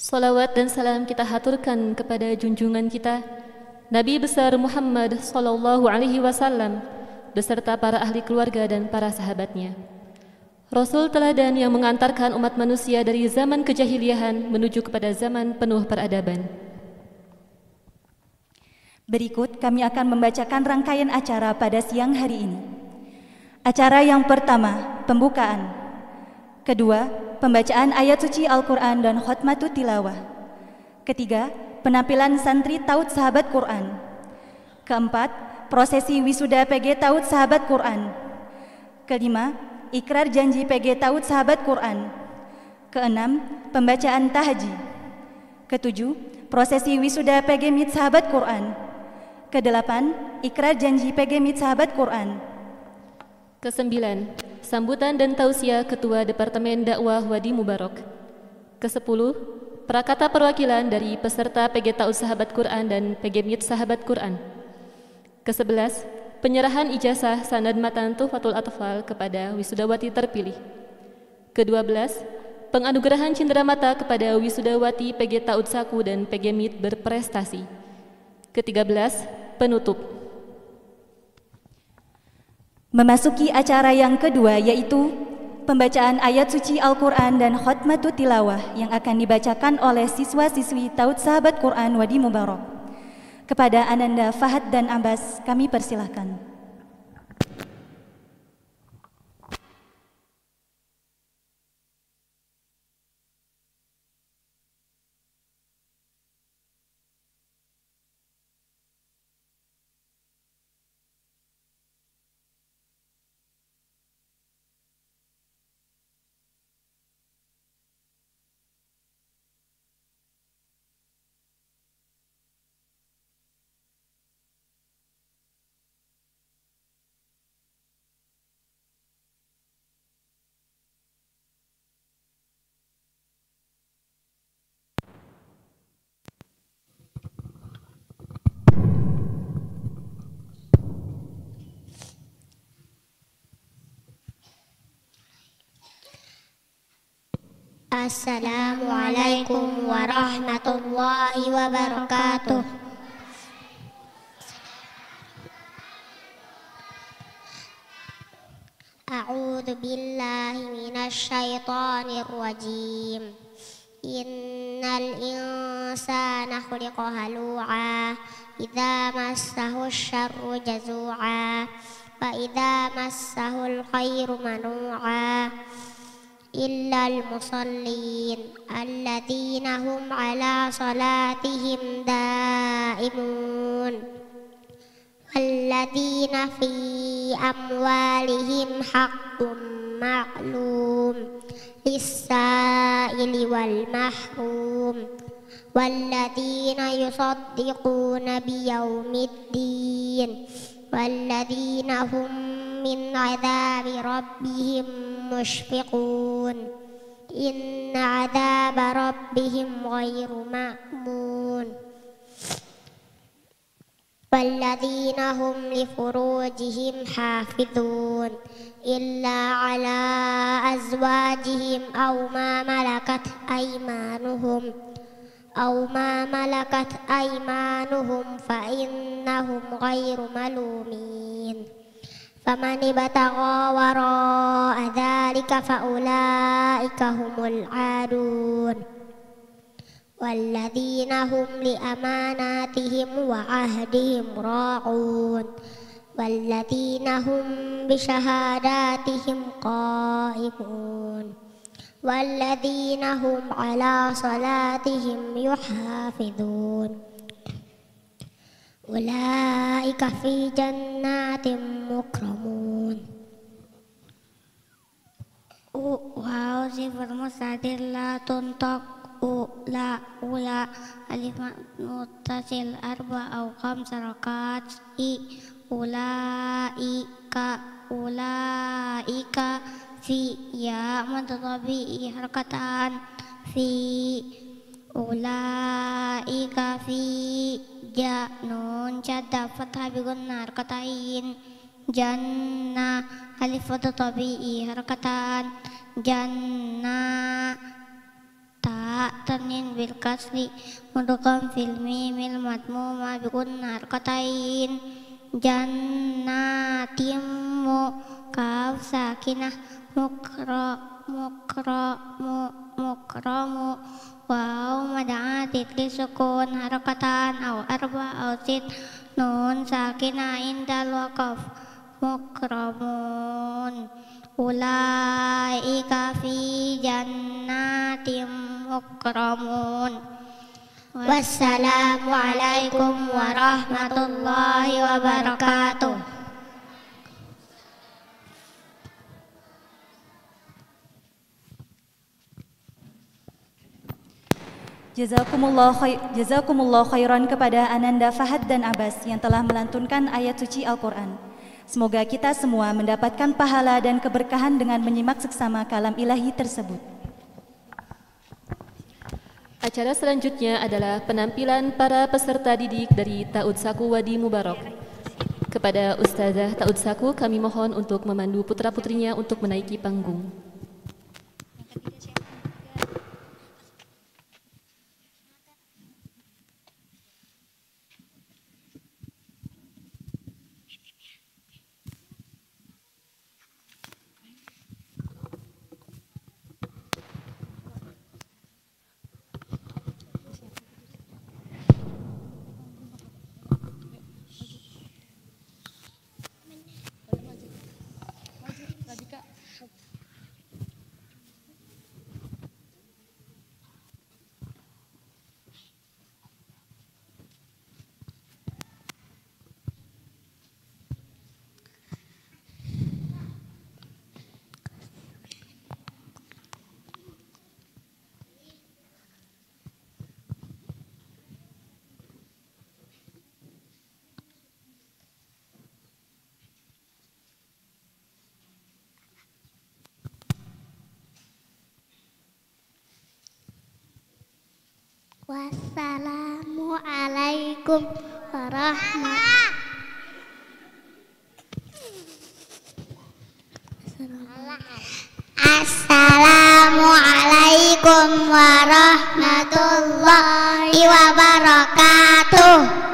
Salawat dan salam kita haturkan kepada junjungan kita Nabi besar Muhammad sallallahu alaihi wasallam beserta para ahli keluarga dan para sahabatnya. Rasul teladan yang mengantarkan umat manusia dari zaman kejahiliahan menuju kepada zaman penuh peradaban. Berikut kami akan membacakan rangkaian acara pada siang hari ini. Acara yang pertama, pembukaan. Kedua, pembacaan ayat suci Al-Quran dan khutmatut tilawah. Ketiga, penampilan santri Taut Sahabat Quran. Keempat, prosesi wisuda PG Taut Sahabat Quran. Kelima, ikrar janji PG Taut Sahabat Quran. Keenam, pembacaan tahji. Ketujuh, prosesi wisuda PG MIT Sahabat Quran. Kedelapan, ikrar janji PG MIT Sahabat Quran. Kesembilan, sambutan dan tausiah Ketua Departemen Dakwah Wadi Mubarak. Kesepuluh, prakata perwakilan dari peserta PG Taut Sahabat Quran dan PG MIT Sahabat Quran. Kesebelas, penyerahan ijazah sanad matan Tuhfatul Atfal kepada wisudawati terpilih. Ke-12, penganugerahan cindera mata kepada wisudawati PG Taut Saku dan PG MIT berprestasi. Ke-13, penutup. Memasuki acara yang kedua yaitu pembacaan ayat suci Al-Quran dan khutmatut tilawah yang akan dibacakan oleh siswa-siswi Taut Sahabat Quran Wadi Mubarak. Kepada Ananda, Fahad dan Abbas kami persilahkan. Assalamualaikum warahmatullahi wabarakatuh. A'udzu billahi minasy syaithanir rajim. Innal insana khuliqa halu'a idza massahu syarru jazu'a wa idza massahul khairu manu'a illal musallin alladzina hum ala salatihim daimun walladzina fi amwalihim haqqum ma'lum lis-sa'ili wal mahrum walladzina yusaddiquna biyaumiddin walladzina hum min 'adzabi rabbihim mushfiqun inna 'adzaba rabbihim ghairu ma'mun walladzina hum li furujihim hafizun illa 'ala azwajihim aw ma malakat aymanuhum fa innahum ghairu malumin faman ibtagha wara'a dzalika faulaika humul 'adun walladzina hum li amanatihim wa 'ahdihim ra'un walladzina hum bi syahadatihim qa'imun walladzina hum 'ala salatihim yuhafizun ulaika fi jannatin mukramun. Wow, sifat mustatir la tuntak la ula alif mutasil arba au khamsa rakaat ulaika fi ya mutatabi harakatan fi ulaika fi ja nun cadda fathah bi gunnar katain janna alif mutatabi harakatan janna ta tanin bil kasri mudgham fil mimil madmuma bi kunnar qatain jannatim kaf sakinah mukramu waw mad'atit li sukun harakatan aw arba aw sit nun sakinah indal waqaf mukramun ulaika fi jannatim mukramun. Wassalamualaikum warahmatullahi wabarakatuh. Jazakumullah khairan kepada Ananda Fahad dan Abbas yang telah melantunkan ayat suci Al-Quran. Semoga kita semua mendapatkan pahala dan keberkahan dengan menyimak seksama kalam ilahi tersebut. Acara selanjutnya adalah penampilan para peserta didik dari Ta'ud Saku Wadi Mubarak. Kepada Ustazah Ta'ud Saku kami mohon untuk memandu putra-putrinya untuk menaiki panggung. Wassalamualaikum warahmatullahi Assalamualaikum warahmatullahi wabarakatuh.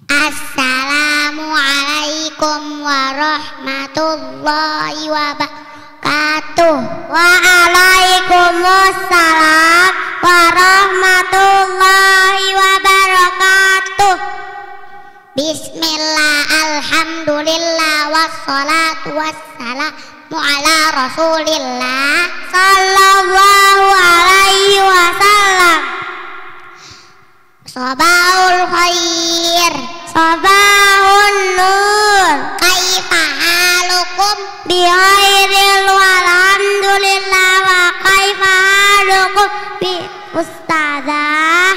Assalamualaikum warahmatullahi wabarakatuh. Waalaikumsalam warahmatullahi wabarakatuh. Bismillah, alhamdulillah, wassalatu wassalamu ala rasulillah sallallahu alaihi wasallam. Sabahul khair, sabahun nur, kaifa halukum bi khairil walhamdulillah wa kaifa halukum bi ustazah.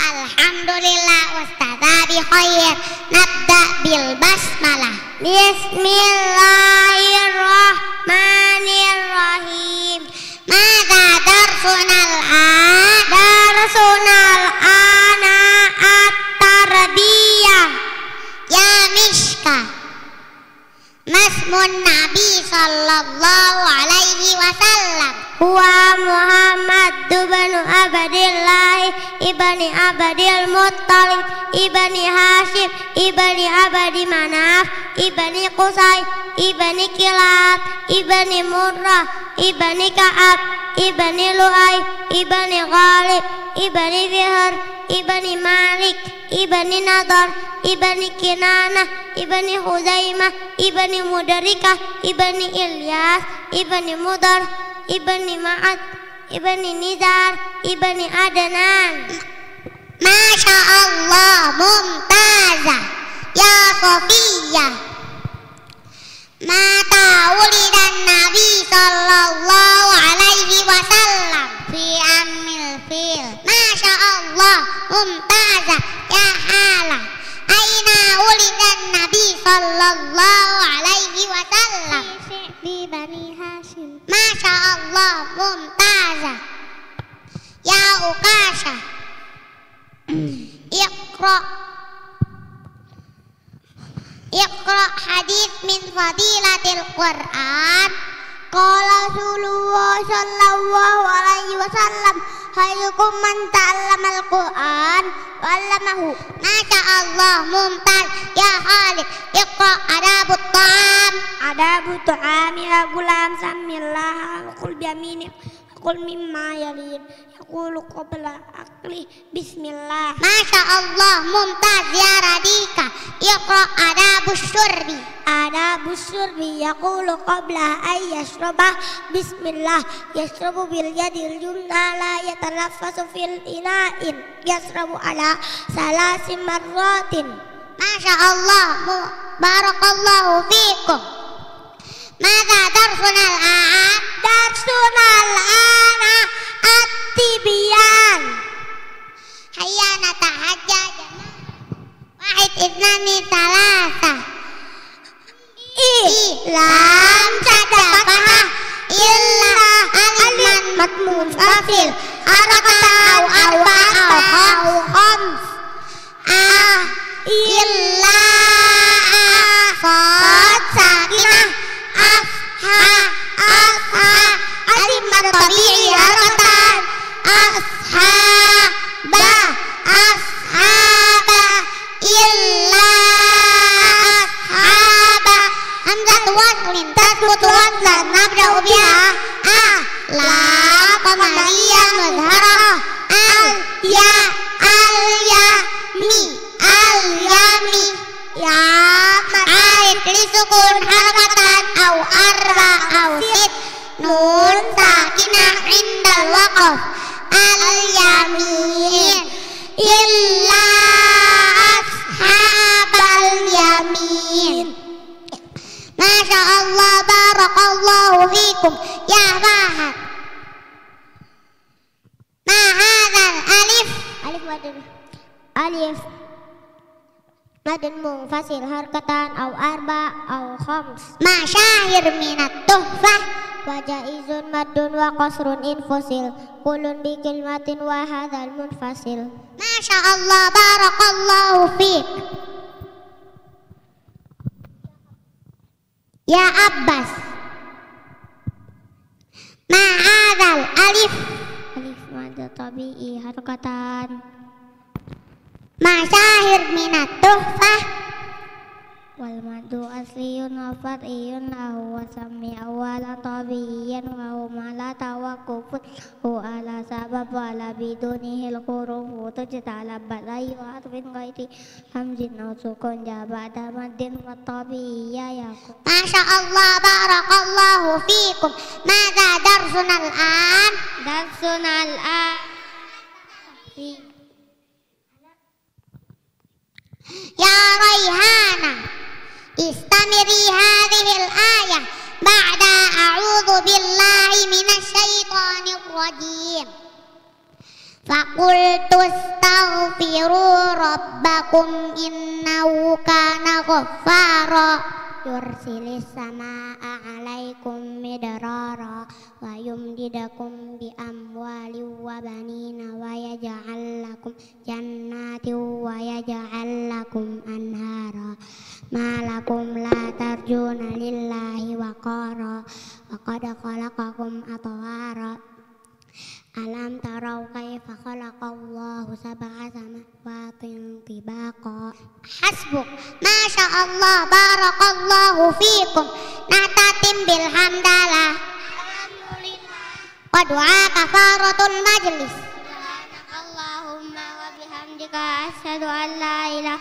Alhamdulillah ustazah bi khair. Nabda bil basmalah. Bismillahirrahmanirrahim. Mada darsunal ana at-tarbiyah ya Mishka. Masmun Nabi sallallahu alaihi wasallam huwa Muhammad ibnu Abdillah ibni Abdil Muttalib ibni Hashim ibni Abdi Manaf ibni Qusay ibni Kilab ibni Murrah ibni Ka'ab ibni Lu'ay ibni Ghalib ibni Fihr ibni Malik ibni Nadar ibni Kinanah ibni Huzaimah ibni Mudarikah ibni Ilyas ibni Mudar ibni Ma'ad ibni Nizar ibni Adnan. Masya Allah, mumtazah ya Sofiyah. Mata ulidan Nabi sallallahu alaihi wasallam fi amil fil. Masya Allah, mumtazah ya Hala. aina ulidan Nabi sallallahu alaihi wasallam Di Bani Hashim. Masya Allah mumtazah. Ya Ukasha Iqra hadis min fadilatil Quran. Qala Rasulullah sallallahu alaihi wasallam khairukum man ta'allamal Quran wa 'allamahu. Masya Allah mumtaz. Ya Khalid Iqra adabut ta'am. Adabut ta'am ya gulam samillah qul bi yaminik qul mimma yalin yaqulu qabla akli bismillah. Masya Allah mumtaz ya Radika. Iqra adabus syurbi. Adabus syurbi yaqulu qabla ay yashraba bismillah. Yashrabu bil yadil yumna la yatalaffasu fil ina'in. Yashrabu ala salasi marratin. Masya Allah barakallahu fikum. Mada darsuna al-an? Darsuna al-ana at-tibyan. Hayya natahajjaj. Wahid itnani talasa. Lam sadaqah illa alif matmun fasil Arakatau arba'au khams. Illa Qad sakinah Asha Alif mad tabi'i harakatan Ashaba Illa ashaba Hamzatu waslin tasbutu waslan nabda'u biha La qamariyah mudharah al-yami ya ait lisukun harakatan au arba au sit nun sakinah indal waqaf al-yamin illa ashabal yamin. Masya Allah barakallahu fikum ya Fahad. Ma hadzal alif alif madun munfasil harakatan au arba au khams. Ma syahir minat tuhfah Wa jaizun madun wa qasrun infusil kulun bi kalimatin wa hadzal munfasil. Masya Allah barakallahu fiik ya Abbas. Ma hadzal alif Mad tabi'i harakatan. Ma syahir minat tuhfah Wal madu asliyun wa far'iyun wa sami awala tabi'iyan wa huma la tawaqqufun ala sabab wa la bidunihil hurufu tujtala balayu harfin ghairi hamzin aw sukun jabada maddin wa tabi'iyya yakun. Masya Allah barakallahu fikum. Mada darsuna al-an? Darsuna al-an Ya Raihana istamiri hadhil ayah ba'da a'udhu billahi minasy syaithanir rajim. Faqultu astaghfiru rabbakum innahu kana ghaffara yursilis samaa'a 'alaikum midrara wa yumdidakum bi amwalin wa banina wa yaj'al lakum jannatin wa yaj'al lakum anhara ma lakum la tarjuna lillahi waqara wa qad khalaqakum atwara alam tarau kaifa khalaqallahu sab'a samawatin tibaqa. Hasbuk. Masya Allah barakallahu fikum. Natatim bilhamdalah. Wa du'a kafaratul majlis. Allahumma wa bihamdika asyhadu an la ilaha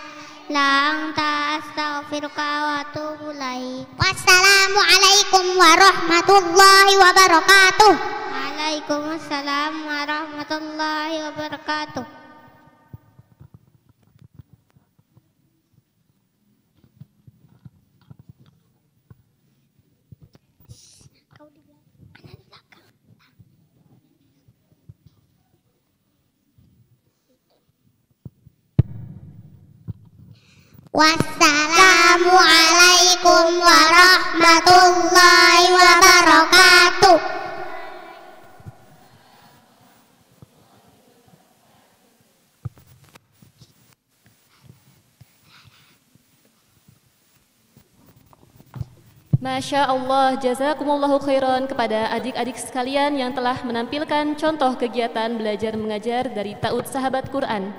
illa anta astaghfiruka wa atubu ilaik. Wassalamu alaikum warahmatullahi wabarakatuh. Waalaikumsalam warahmatullahi wabarakatuh. Wassalamualaikum warahmatullahi wabarakatuh. Masya Allah, jazakumullahu khairan kepada adik-adik sekalian yang telah menampilkan contoh kegiatan belajar mengajar dari Ta'ud Sahabat Quran.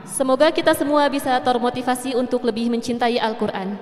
Semoga kita semua bisa termotivasi untuk lebih mencintai Al-Quran.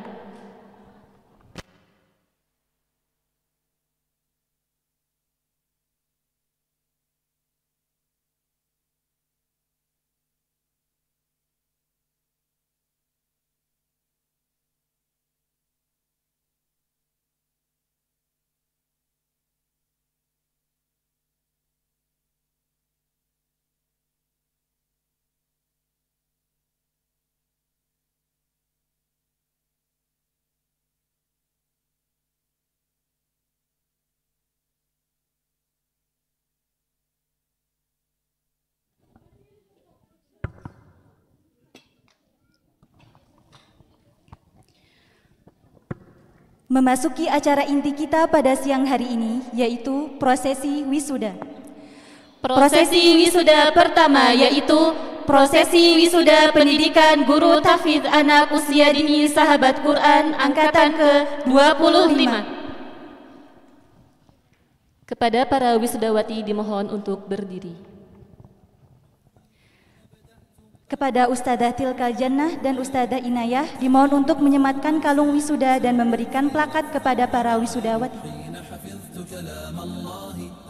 Memasuki acara inti kita pada siang hari ini, yaitu prosesi wisuda. Prosesi wisuda pertama yaitu prosesi wisuda pendidikan guru tahfidz anak usia dini Sahabat Quran angkatan ke-25. Kepada para wisudawati dimohon untuk berdiri. Kepada Ustadzah Tilkal Jannah dan Ustadzah Inayah dimohon untuk menyematkan kalung wisuda dan memberikan plakat kepada para wisudawati.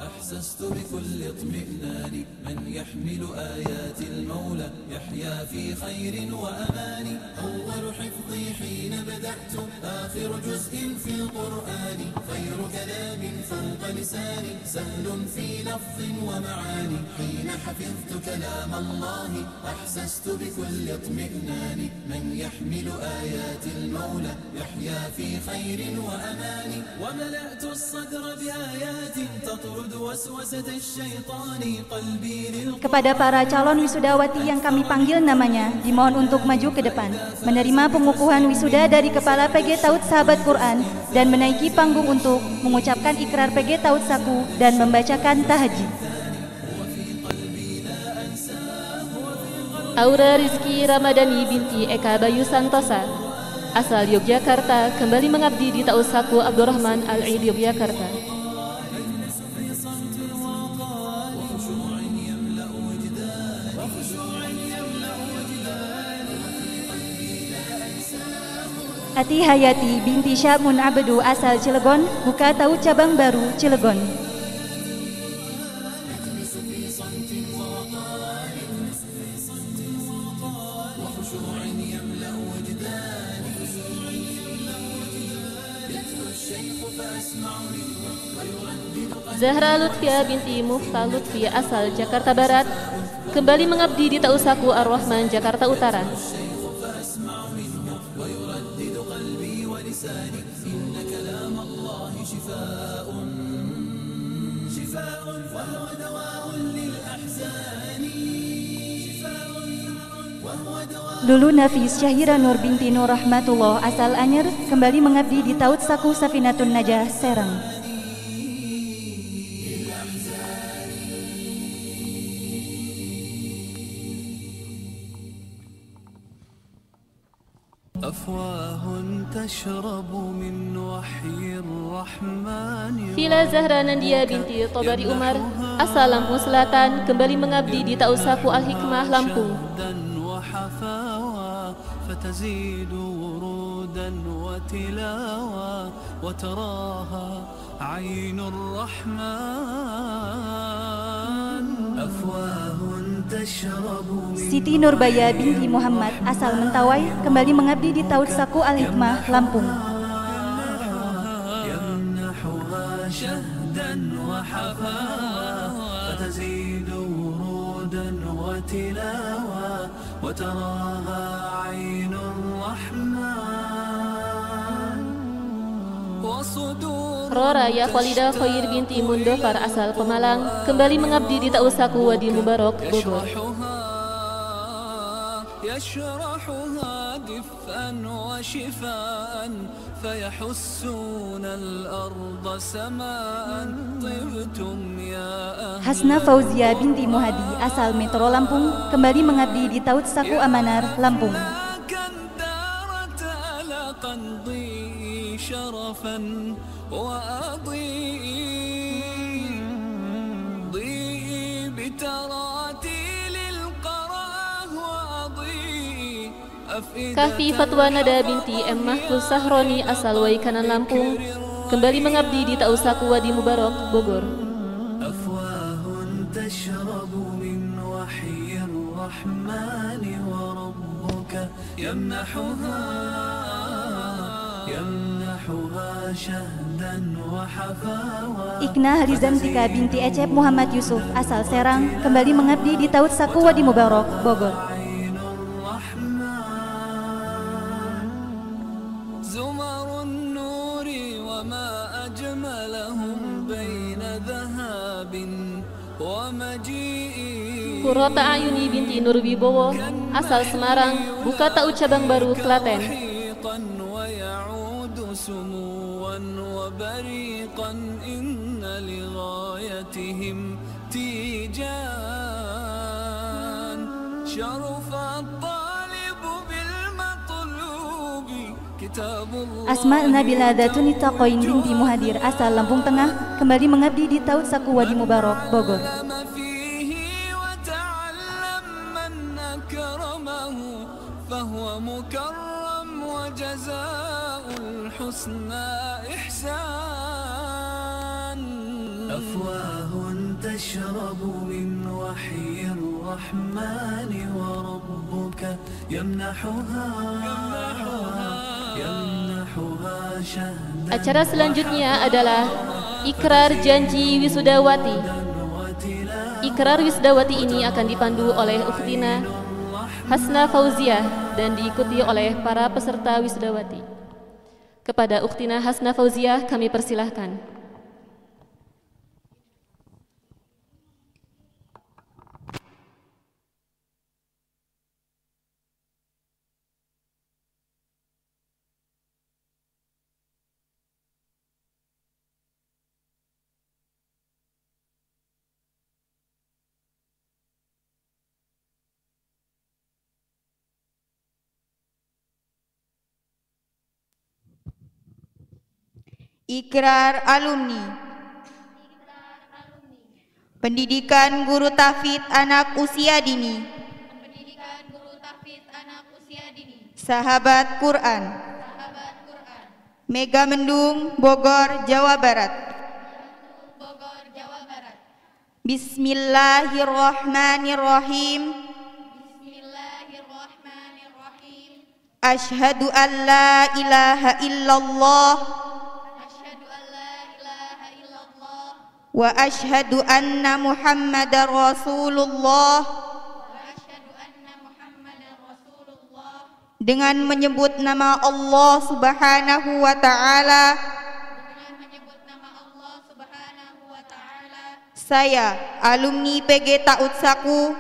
أحسست بكل اطمئنان من يحمل آيات المولى يحيا في خير وأمان أول حفظي حين بدأت آخر جزء في القرآن خير كلام فوق لساني سهل في لفظ ومعاني حين حفظت كلام الله أحسست بكل اطمئنان من يحمل آيات المولى يحيا في خير وأمان وملأت الصدر بآيات تطرد وسوسة الشيطان قلبي للقرآن. Kepada para calon wisudawati yang kami panggil namanya, dimohon untuk maju ke depan, menerima pengukuhan wisuda dari Kepala PG Ta'ud Sahabat Quran dan menaiki panggung untuk mengucapkan ikrar PG Ta'ud Saku dan membacakan tahajud. Aura Rizki Ramadhani binti Eka Bayu Santosa, asal Yogyakarta, kembali mengabdi di Ta'ud Saku Abdurrahman Al-Aid Yogyakarta. Ati Hayati binti Syamun Abdu asal Cilegon, buka Ta'ud cabang baru Cilegon. Zahra Lutfia binti Mufta Lutfi asal Jakarta Barat, kembali mengabdi di Ta'ud Saku Ar-Rahman Jakarta Utara. Lulu Nafis Syahira Nur binti Nur Rahmatullah asal Anyer, kembali mengabdi di Ta'ud Saku Safinatun Najah Serang. Vila Zahra Nandia binti Tobari Umar asal Lampung Selatan, kembali mengabdi di Ta'ud Saku Al-Hikmah Lampung. فتزيد ورودا وتلاوة وتراها عين الرحمن أفواه تشرب. Siti Nurbaya binti Muhammad asal Mentawai, kembali mengabdi di Ta'ud Saku Al-Hikmah Lampung. يمنحها شهدا وحفاوة فتزيد ورودا وتلاوة وتراها عين الرحمن وصدور. Rora Ya Khalidah Khair binti Mundofar asal Pemalang, kembali mengabdi di Ta'ud Saku Wadi Mubarak Bogor. يشرحها دفءا وشفاء فيحسون الأرض سماء طبتم يا أهل. Hasna Fauzia binti Muhadi asal Metro Lampung kembali mengabdi di Taut Saku Amanar, Lampung. شرفا وأضيء بتراتيل القراه وأضيء Kahfi Fatwa Nada binti M. Mahfuz Sahroni asal Waikanan, Lampung kembali mengabdi di Tausaku Wadi Mubarak, Bogor. أفواه تشرب من وحي الرحمن وربك يمنحها شهدا وحفاوة. Ikna Harizantika binti Ecep Muhammad Yusuf asal Serang kembali mengabdi di Taut Saku Wadi Mubarak, Bogor. Kurota Ayuni binti Nurwibowo asal Semarang, buka Taut cabang baru, Klaten. سموا وبريقا إن لغايتهم تيجان شرف الطالب بالمطلوب كتاب الله. Asma Nabila Datunita Koin binti Muhadir asal Lampung Tengah kembali mengabdi di Taut Saku Wadi Mubarak, Bogor. الحسنى إحسان أفواه تشرب من وحي الرحمن وربك يمنحها شهدا. Acara selanjutnya adalah Ikrar Janji Wisudawati. Ikrar Wisudawati ini akan dipandu oleh Ukhtina Hasna Fauzia dan diikuti oleh para peserta Wisudawati. Kepada Ukhtina Hasna Fauzia kami persilahkan. Ikrar alumni. Pendidikan guru tahfidz anak usia dini. Sahabat Quran. Megamendung, Bogor, Jawa Barat. Bismillahirrahmanirrahim. Asyhadu an la ilaha illallah wa asyhadu anna Muhammadar Rasulullah. Dengan menyebut nama Allah Subhanahu wa taala, saya alumni PG Taut Saku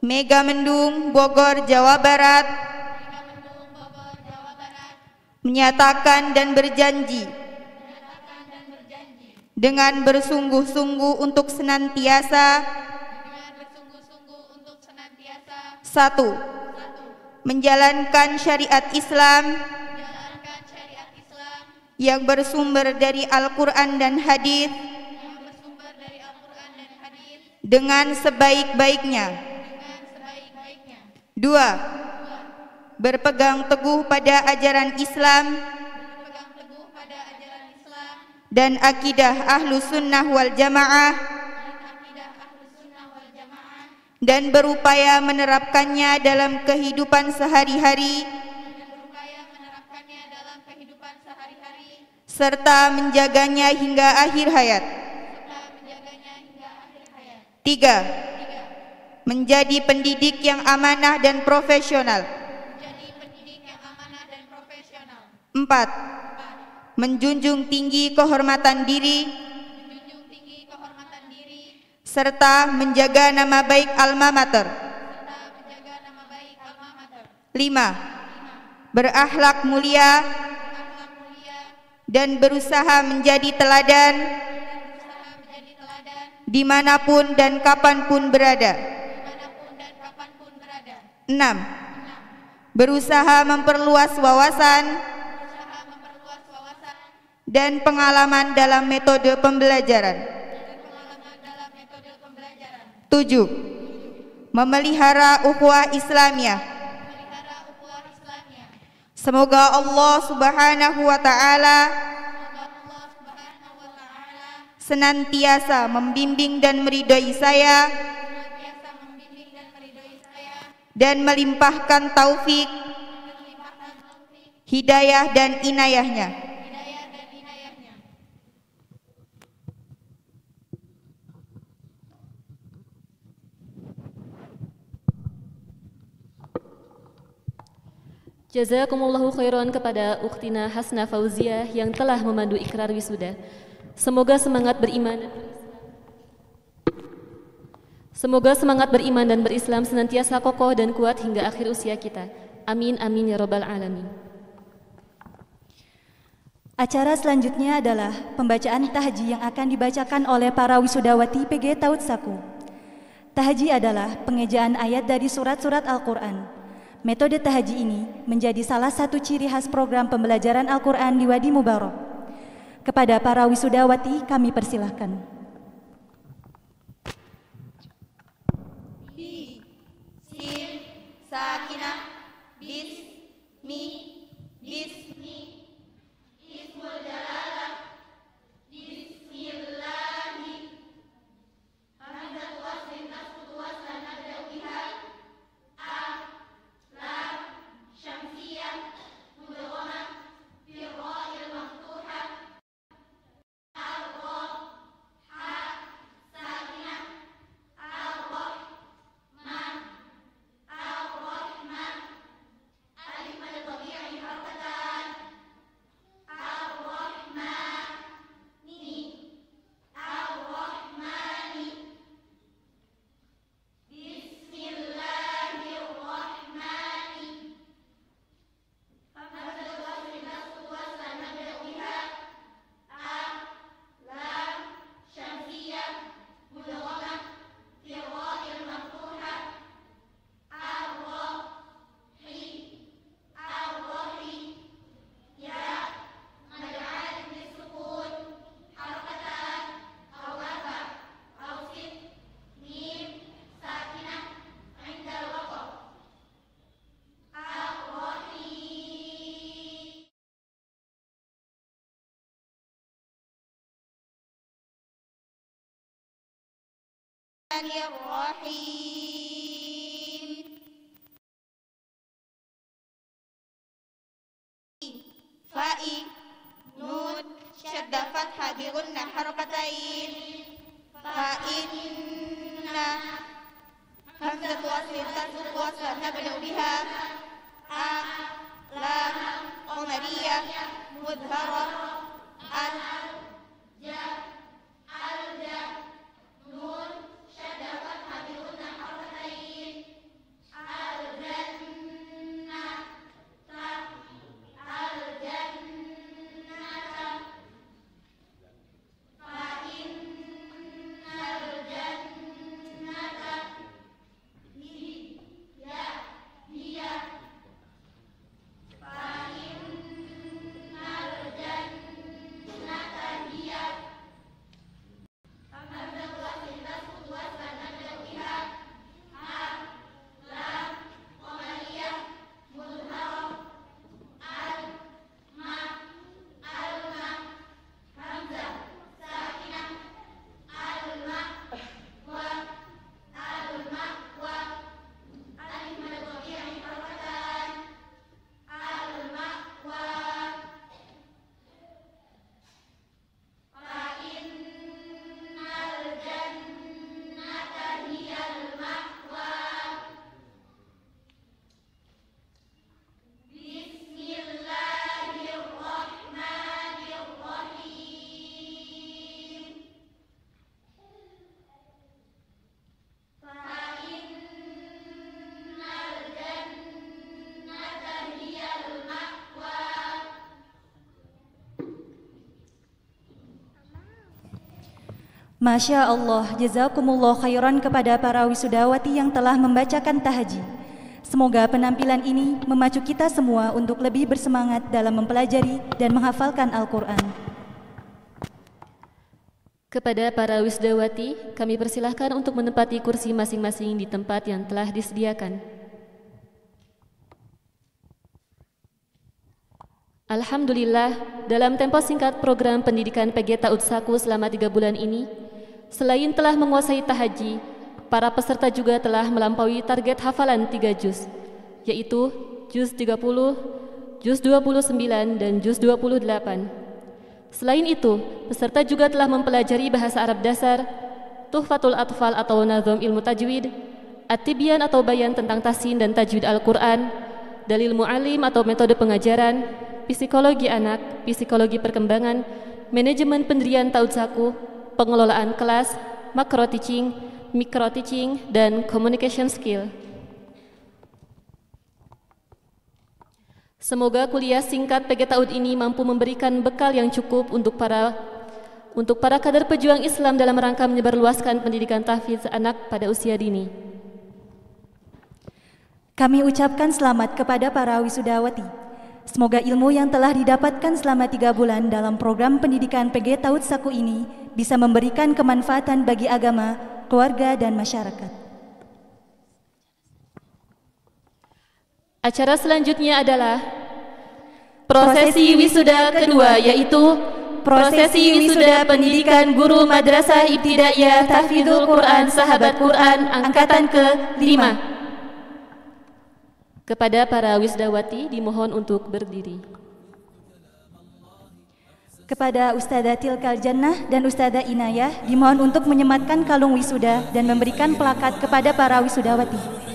Megamendung, Bogor, Jawa Barat, menyatakan dan berjanji dengan bersungguh-sungguh untuk senantiasa satu, menjalankan syariat Islam yang bersumber dari Al-Quran dan hadis dengan sebaik-baiknya. Dua, berpegang teguh pada ajaran Islam dan akidah Ahlus Sunnah wal Jamaah dan berupaya menerapkannya dalam kehidupan sehari-hari serta menjaganya hingga akhir hayat. Tiga, menjadi pendidik yang amanah dan profesional. Empat, menjunjung tinggi kehormatan diri serta menjaga nama baik alma mater. 5. Berakhlak mulia dan berusaha menjadi teladan dimanapun dan kapanpun berada. 6. Berusaha memperluas wawasan dan pengalaman dalam metode pembelajaran. 7. Memelihara ukhuwah Islamiyah. Semoga Allah Subhanahu wa Ta'ala senantiasa membimbing dan meridhai saya dan melimpahkan taufik, hidayah dan inayahnya. Jazakumullahu khairan kepada Ukhtina Hasna Fauzia yang telah memandu ikrar wisuda. Semoga semangat beriman dan berislam senantiasa kokoh dan kuat hingga akhir usia kita. Amin amin ya rabbal alamin. Acara selanjutnya adalah pembacaan tahji yang akan dibacakan oleh para wisudawati PG Taud Saku. Tahji adalah pengejaan ayat dari surat-surat Al-Quran. Metode tahji ini menjadi salah satu ciri khas program pembelajaran Al-Quran di Wadi Mubarak. Kepada para wisudawati kami persilahkan. Bi, sin, sakinah, bismi, ismul jalalah, bismillahi, hamzah waslin tasbut waslan nabda biha, lam, syamsiyah, mudghamah, firra'il maftuhah, Bismillahirrahmanirrahim. Fa'i, nun, syadda fathah bi gunnah harakatain. Fa'inna, hamzah waslin tasbut waslan nabda biha. Lam, qamariyah, mudharah, nun, syadda fathah bi gunnah harakatain. Yeah. Masya Allah, jazakumullah khairan kepada para wisudawati yang telah membacakan tahaji. Semoga penampilan ini memacu kita semua untuk lebih bersemangat dalam mempelajari dan menghafalkan Al-Quran. Kepada para wisudawati, kami persilahkan untuk menempati kursi masing-masing di tempat yang telah disediakan. Alhamdulillah, dalam tempo singkat program pendidikan PG Ta'ud Saku selama 3 bulan ini, selain telah menguasai tahaji, para peserta juga telah melampaui target hafalan 3 juz, yaitu juz 30, juz 29, dan juz 28. Selain itu, peserta juga telah mempelajari bahasa Arab dasar, Tuhfatul Atfal atau Nazom Ilmu Tajwid, At-Tibyan atau bayan tentang tahsin dan tajwid Al-Quran, Dalil Mu'alim atau metode pengajaran, psikologi anak, psikologi perkembangan, manajemen pendirian Ta'ud Saku, pengelolaan kelas, macro teaching, micro teaching, dan communication skill. Semoga kuliah singkat PG Ta'ud ini mampu memberikan bekal yang cukup untuk para kader pejuang Islam dalam rangka menyebarluaskan pendidikan tahfidz anak pada usia dini. Kami ucapkan selamat kepada para wisudawati. Semoga ilmu yang telah didapatkan selama 3 bulan dalam program pendidikan PG Ta'ud Saku ini bisa memberikan kemanfaatan bagi agama, keluarga, dan masyarakat. Acara selanjutnya adalah prosesi wisuda kedua, yaitu prosesi wisuda pendidikan guru Madrasah Ibtidaiyah Tahfidzul Quran Sahabat Quran angkatan ke-5. Kepada para wisdawati dimohon untuk berdiri. Kepada Ustadzah Tilkal Jannah dan Ustadzah Inayah dimohon untuk menyematkan kalung wisuda dan memberikan plakat kepada para wisudawati.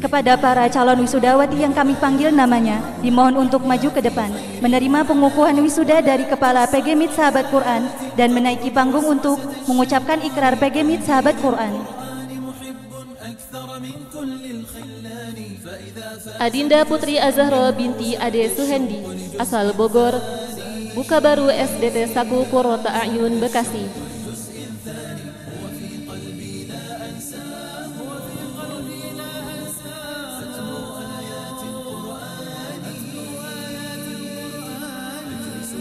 Kepada para calon wisudawati yang kami panggil namanya, dimohon untuk maju ke depan, menerima pengukuhan wisuda dari Kepala PGMIT Sahabat Quran dan menaiki panggung untuk mengucapkan ikrar PGMIT Sahabat Quran. Adinda Putri Azahro binti Ade Suhendi, asal Bogor, Buka Baru SDT Saku Qurrata A'yun Bekasi.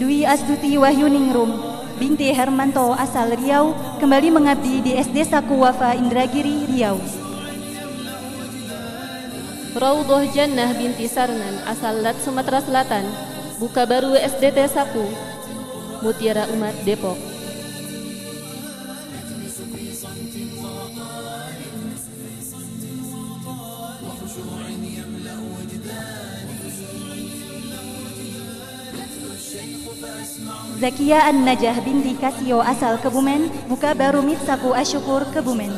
Dwi Astuti Wahyuningrum binti Hermanto asal Riau kembali mengabdi di SD Saku Wafa Indragiri, Riau. Raudhoh Jannah binti Sarnan asal Lat Sumatera Selatan, Buka Baru SDT Saku, Mutiara Umat Depok. Zakia An-Najah binti Kasio asal Kebumen, Buka Baru MIT Saku Asyukur, Kebumen.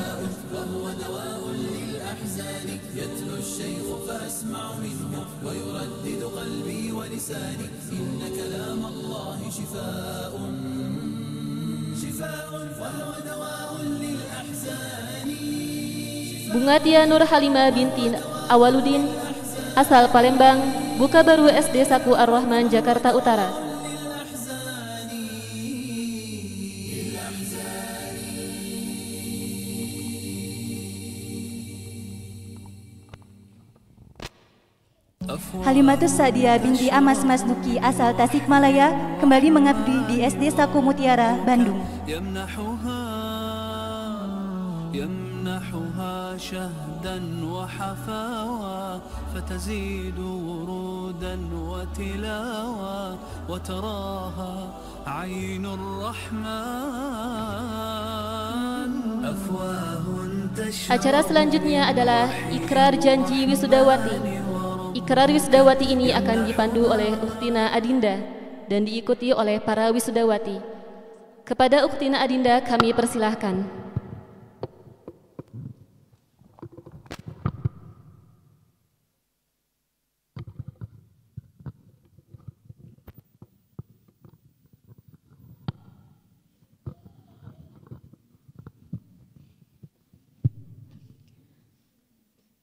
Bungatia Nur Halimah binti Awaludin asal Palembang, Buka Baru SD Saku Ar-Rahman, Jakarta Utara. Halimatus Sa'dia binti Amas Masduki asal Tasikmalaya kembali mengabdi di SD Saku Mutiara, Bandung. يمنحها شهدا وحفاوى فتزيد ورودا وتلاوى وتراها عين الرحمن أفواه تشرب. Acara selanjutnya adalah ikrar janji wisudawati. Ikrar wisudawati ini akan dipandu oleh Ukhtina Adinda dan diikuti oleh para wisudawati. Kepada Ukhtina Adinda kami persilahkan.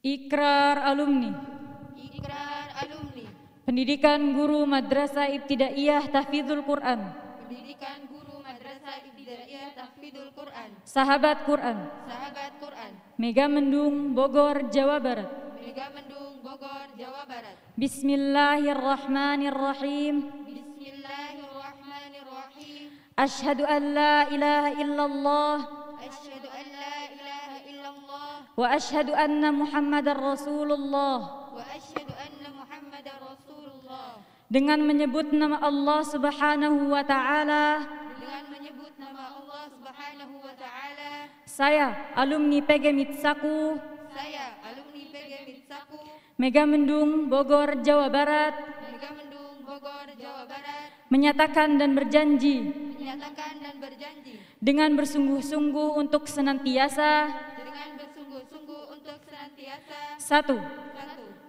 Ikrar alumni Ikrar alumni Pendidikan Guru Madrasah Ibtidaiyah Tahfidzul Quran Pendidikan Guru Madrasah Ibtidaiyah Tahfidzul Quran Sahabat Quran Sahabat Quran Megamendung Bogor Jawa Barat. Megamendung Bogor Jawa Barat. Bismillahirrahmanirrahim. Bismillahirrahmanirrahim. Asyhadu an la ilaha illallah Asyhadu an la ilaha illallah wa asyhadu anna Muhammadar Rasulullah. wa asyhadu anna Muhammadar Rasulullah. Dengan menyebut nama Allah Subhanahu wa taala, Dengan menyebut nama Allah Subhanahu wa taala, saya alumni PG Mitsaku saya alumni PG Mitsaku Megamendung Bogor Jawa Barat Megamendung Bogor Jawa Barat menyatakan dan berjanji menyatakan dan berjanji dengan bersungguh-sungguh untuk senantiasa dengan bersungguh-sungguh untuk senantiasa satu,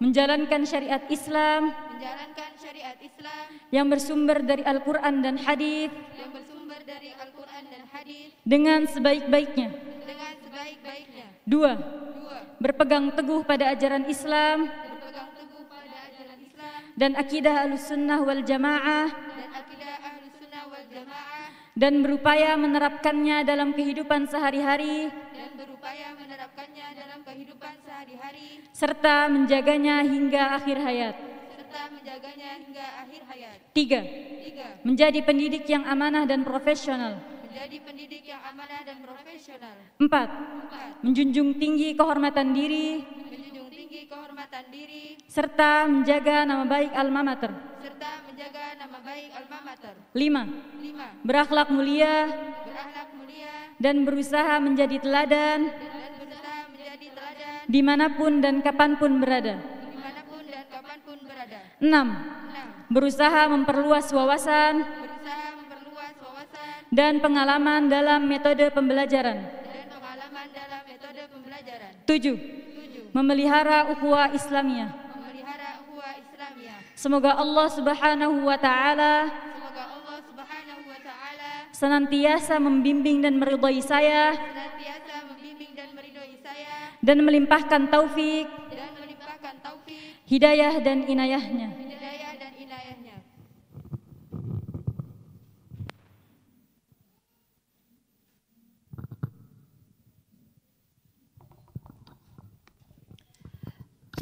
menjalankan syariat Islam menjalankan syariat Islam yang bersumber dari Al-Quran dan hadis yang bersumber dari Al-Quran dan hadis dengan sebaik-baiknya. dengan sebaik-baiknya. Dua, Dua, berpegang teguh pada ajaran Islam berpegang teguh pada ajaran Islam dan akidah Ahlussunnah wal Jamaah dan akidah Ahlussunnah wal Jamaah dan berupaya menerapkannya dalam kehidupan sehari-hari dan berupaya menerapkannya dalam kehidupan sehari-hari serta menjaganya hingga akhir hayat. serta menjaganya hingga akhir hayat. Tiga, Tiga, menjadi pendidik yang amanah dan profesional. menjadi pendidik yang amanah dan profesional. Empat, Empat, menjunjung tinggi kehormatan diri menjunjung tinggi kehormatan diri serta menjaga nama baik alma mater. serta menjaga nama baik alma mater. Lima, Lima, berakhlak mulia berakhlak mulia dan berusaha menjadi teladan dan berusaha menjadi teladan dimanapun dan kapanpun berada. dimanapun dan kapanpun berada. Enam, Enam, berusaha memperluas wawasan berusaha memperluas wawasan dan pengalaman dalam metode pembelajaran. dan pengalaman dalam metode pembelajaran. Tujuh, Tujuh, memelihara ukhuwah Islamiyah. memelihara ukhuwah Islamiyah. Semoga Allah Subhanahu wa taala Semoga Allah Subhanahu wa taala senantiasa membimbing dan meridhai saya senantiasa membimbing dan meridhoi saya dan melimpahkan taufik, dan melimpahkan taufik, hidayah dan inayahnya. hidayah dan inayahnya.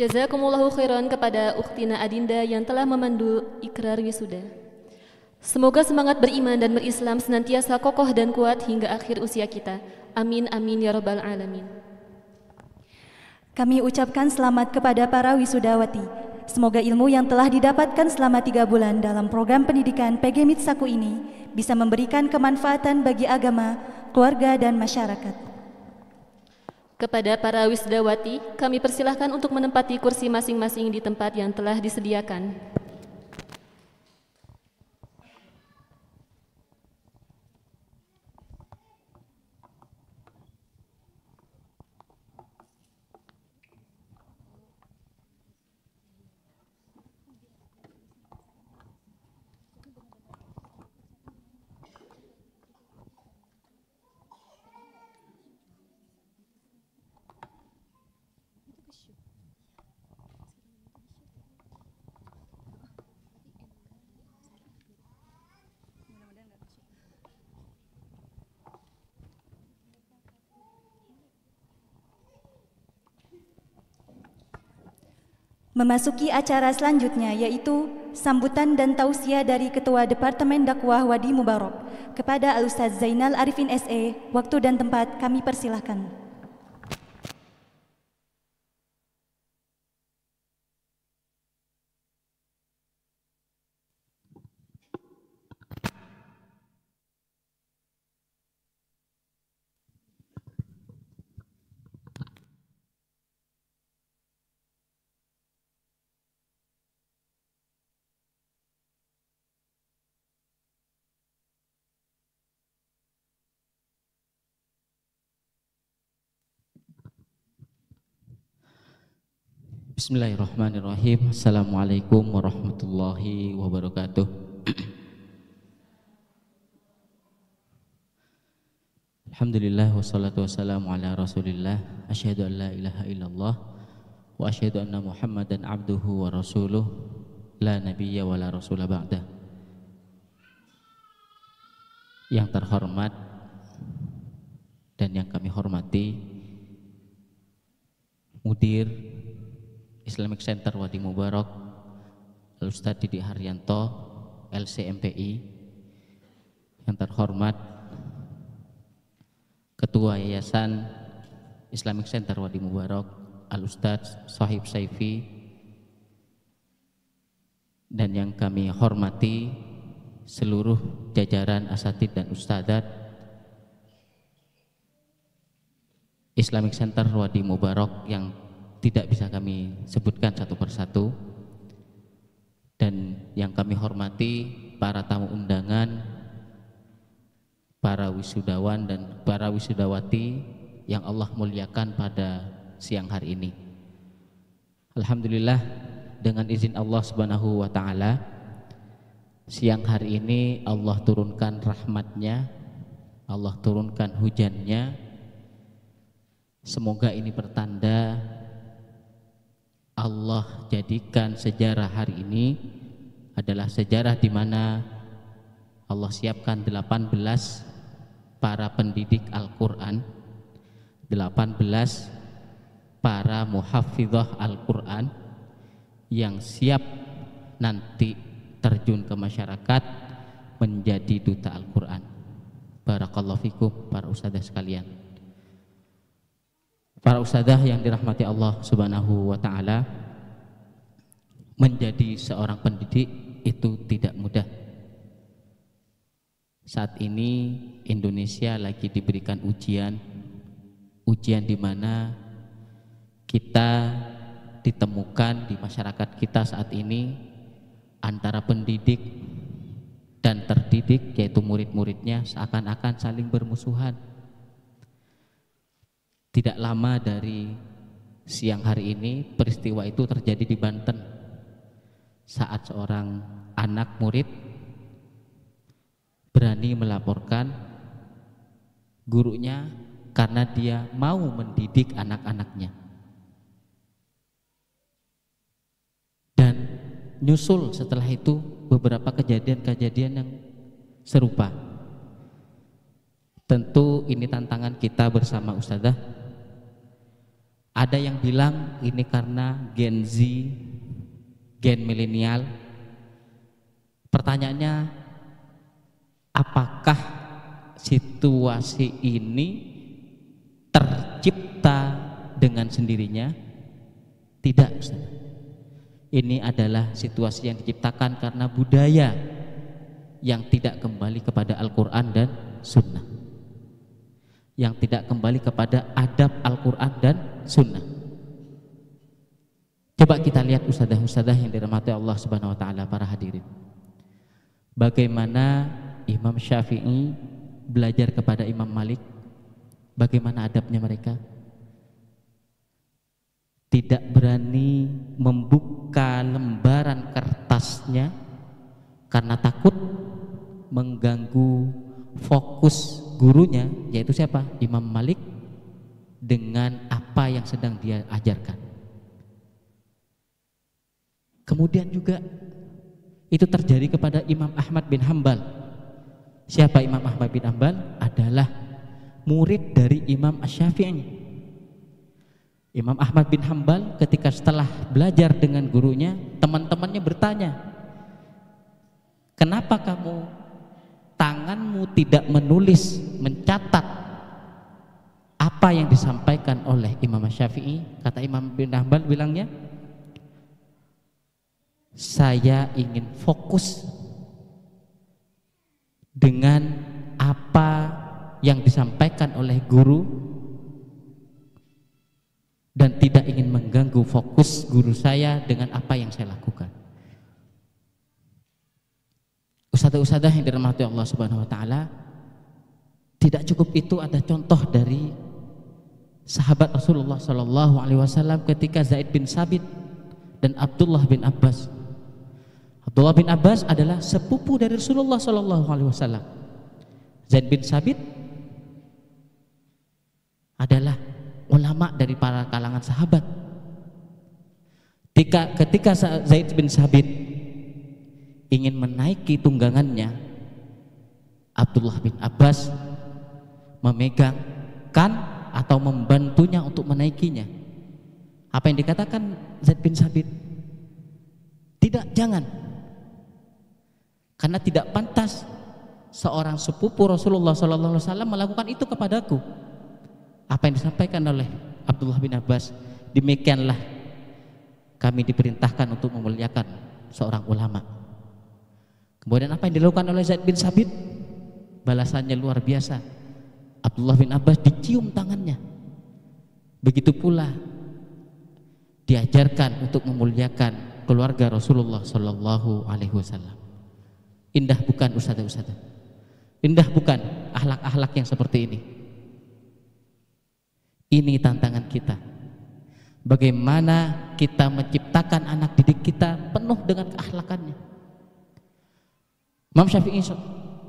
Jazakumullahu khairan kepada Ukhtina Adinda yang telah memandu ikrar wisuda. Semoga semangat beriman dan berislam senantiasa kokoh dan kuat hingga akhir usia kita. Amin amin ya rabbal alamin. Kami ucapkan selamat kepada para wisudawati. Semoga ilmu yang telah didapatkan selama 3 bulan dalam program pendidikan PG Mitsaku ini bisa memberikan kemanfaatan bagi agama, keluarga, dan masyarakat. Kepada para wisudawati, kami persilahkan untuk menempati kursi masing-masing di tempat yang telah disediakan. Memasuki acara selanjutnya yaitu sambutan dan tausiah dari Ketua Departemen Dakwah Wadi Mubarak kepada Al-Ustaz Zainal Arifin SE. Waktu dan tempat kami persilahkan. Bismillahirrahmanirrahim. Assalamualaikum warahmatullahi wabarakatuh. Alhamdulillah wassalatu wassalamu ala rasulillah. Asyhadu an la ilaha illallah wa asyhadu anna Muhammadan abduhu wa rasuluh la nabiyya wa la rasula ba'dah. Yang terhormat dan yang kami hormati Mudir Islamic Center Wadi Mubarak Al-Ustadz Didi Haryanto LCMPI, yang terhormat Ketua Yayasan Islamic Center Wadi Mubarak Al-Ustadz Sohib Saifi, dan yang kami hormati seluruh jajaran asatid dan ustadzat Islamic Center Wadi Mubarak yang tidak bisa kami sebutkan satu persatu, dan yang kami hormati para tamu undangan, para wisudawan dan para wisudawati yang Allah muliakan pada siang hari ini. Alhamdulillah, dengan izin Allah Subhanahu wa ta'ala, siang hari ini Allah turunkan rahmatnya, Allah turunkan hujannya. Semoga ini pertanda Allah jadikan sejarah hari ini adalah sejarah di mana Allah siapkan 18 para pendidik Al-Quran, 18 para muhafizah Al-Quran yang siap nanti terjun ke masyarakat menjadi duta Al-Quran. Barakallahu fikum para ustadzah sekalian. Para ustadzah yang dirahmati Allah Subhanahu wa ta'ala, menjadi seorang pendidik itu tidak mudah. Saat ini Indonesia lagi diberikan ujian di mana kita ditemukan di masyarakat kita saat ini antara pendidik dan terdidik, yaitu murid-muridnya, seakan-akan saling bermusuhan. Tidak lama dari siang hari ini peristiwa itu terjadi di Banten, saat seorang anak murid berani melaporkan gurunya karena dia mau mendidik anak-anaknya. Dan nyusul setelah itu beberapa kejadian-kejadian yang serupa. Tentu ini tantangan kita bersama ustadzah. Ada yang bilang ini karena Gen Z, gen milenial. Pertanyaannya, apakah situasi ini tercipta dengan sendirinya? Tidak, Ustaz. Ini adalah situasi yang diciptakan karena budaya yang tidak kembali kepada Al-Quran dan Sunnah, yang tidak kembali kepada adab Al-Quran dan Sunnah. Coba kita lihat ustadzah-ustadzah yang dirahmati Allah Subhanahu wa ta'ala, para hadirin, bagaimana Imam Syafi'i belajar kepada Imam Malik, bagaimana adabnya mereka. Tidak berani membuka lembaran kertasnya karena takut mengganggu fokus gurunya, yaitu siapa? Imam Malik, dengan apa yang sedang dia ajarkan. Kemudian juga itu terjadi kepada Imam Ahmad bin Hambal. Siapa Imam Ahmad bin Hambal? Adalah murid dari Imam Asy-Syafi'i. Imam Ahmad bin Hambal ketika setelah belajar dengan gurunya, teman-temannya bertanya, kenapa kamu tanganmu tidak menulis, mencatat apa yang disampaikan oleh Imam Syafi'i? Kata Imam bin Hambal, bilangnya, saya ingin fokus dengan apa yang disampaikan oleh guru dan tidak ingin mengganggu fokus guru saya dengan apa yang saya lakukan. Ustadzah-ustadzah yang dirahmati Allah Subhanahu wa ta'ala, tidak cukup itu, ada contoh dari sahabat Rasulullah Sallallahu Alaihi Wasallam ketika Zaid bin Sabit dan Abdullah bin Abbas. Abdullah bin Abbas adalah sepupu dari Rasulullah Sallallahu Alaihi Wasallam. Zaid bin Sabit adalah ulama dari para kalangan sahabat. Ketika Zaid bin Sabit ingin menaiki tunggangannya, Abdullah bin Abbas memegangkan atau membantunya untuk menaikinya. Apa yang dikatakan Zaid bin Sabit? Tidak, jangan. Karena tidak pantas seorang sepupu Rasulullah SAW melakukan itu kepadaku. Apa yang disampaikan oleh Abdullah bin Abbas, demikianlah kami diperintahkan untuk memuliakan seorang ulama. Kemudian apa yang dilakukan oleh Zaid bin Sabit? Balasannya luar biasa. Abdullah bin Abbas dicium tangannya. Begitu pula diajarkan untuk memuliakan keluarga Rasulullah Sallallahu Alaihi Wasallam. Indah bukan ustadzah-ustadzah? Indah bukan akhlak-akhlak yang seperti ini? Ini tantangan kita. Bagaimana kita menciptakan anak didik kita penuh dengan keakhlakannya.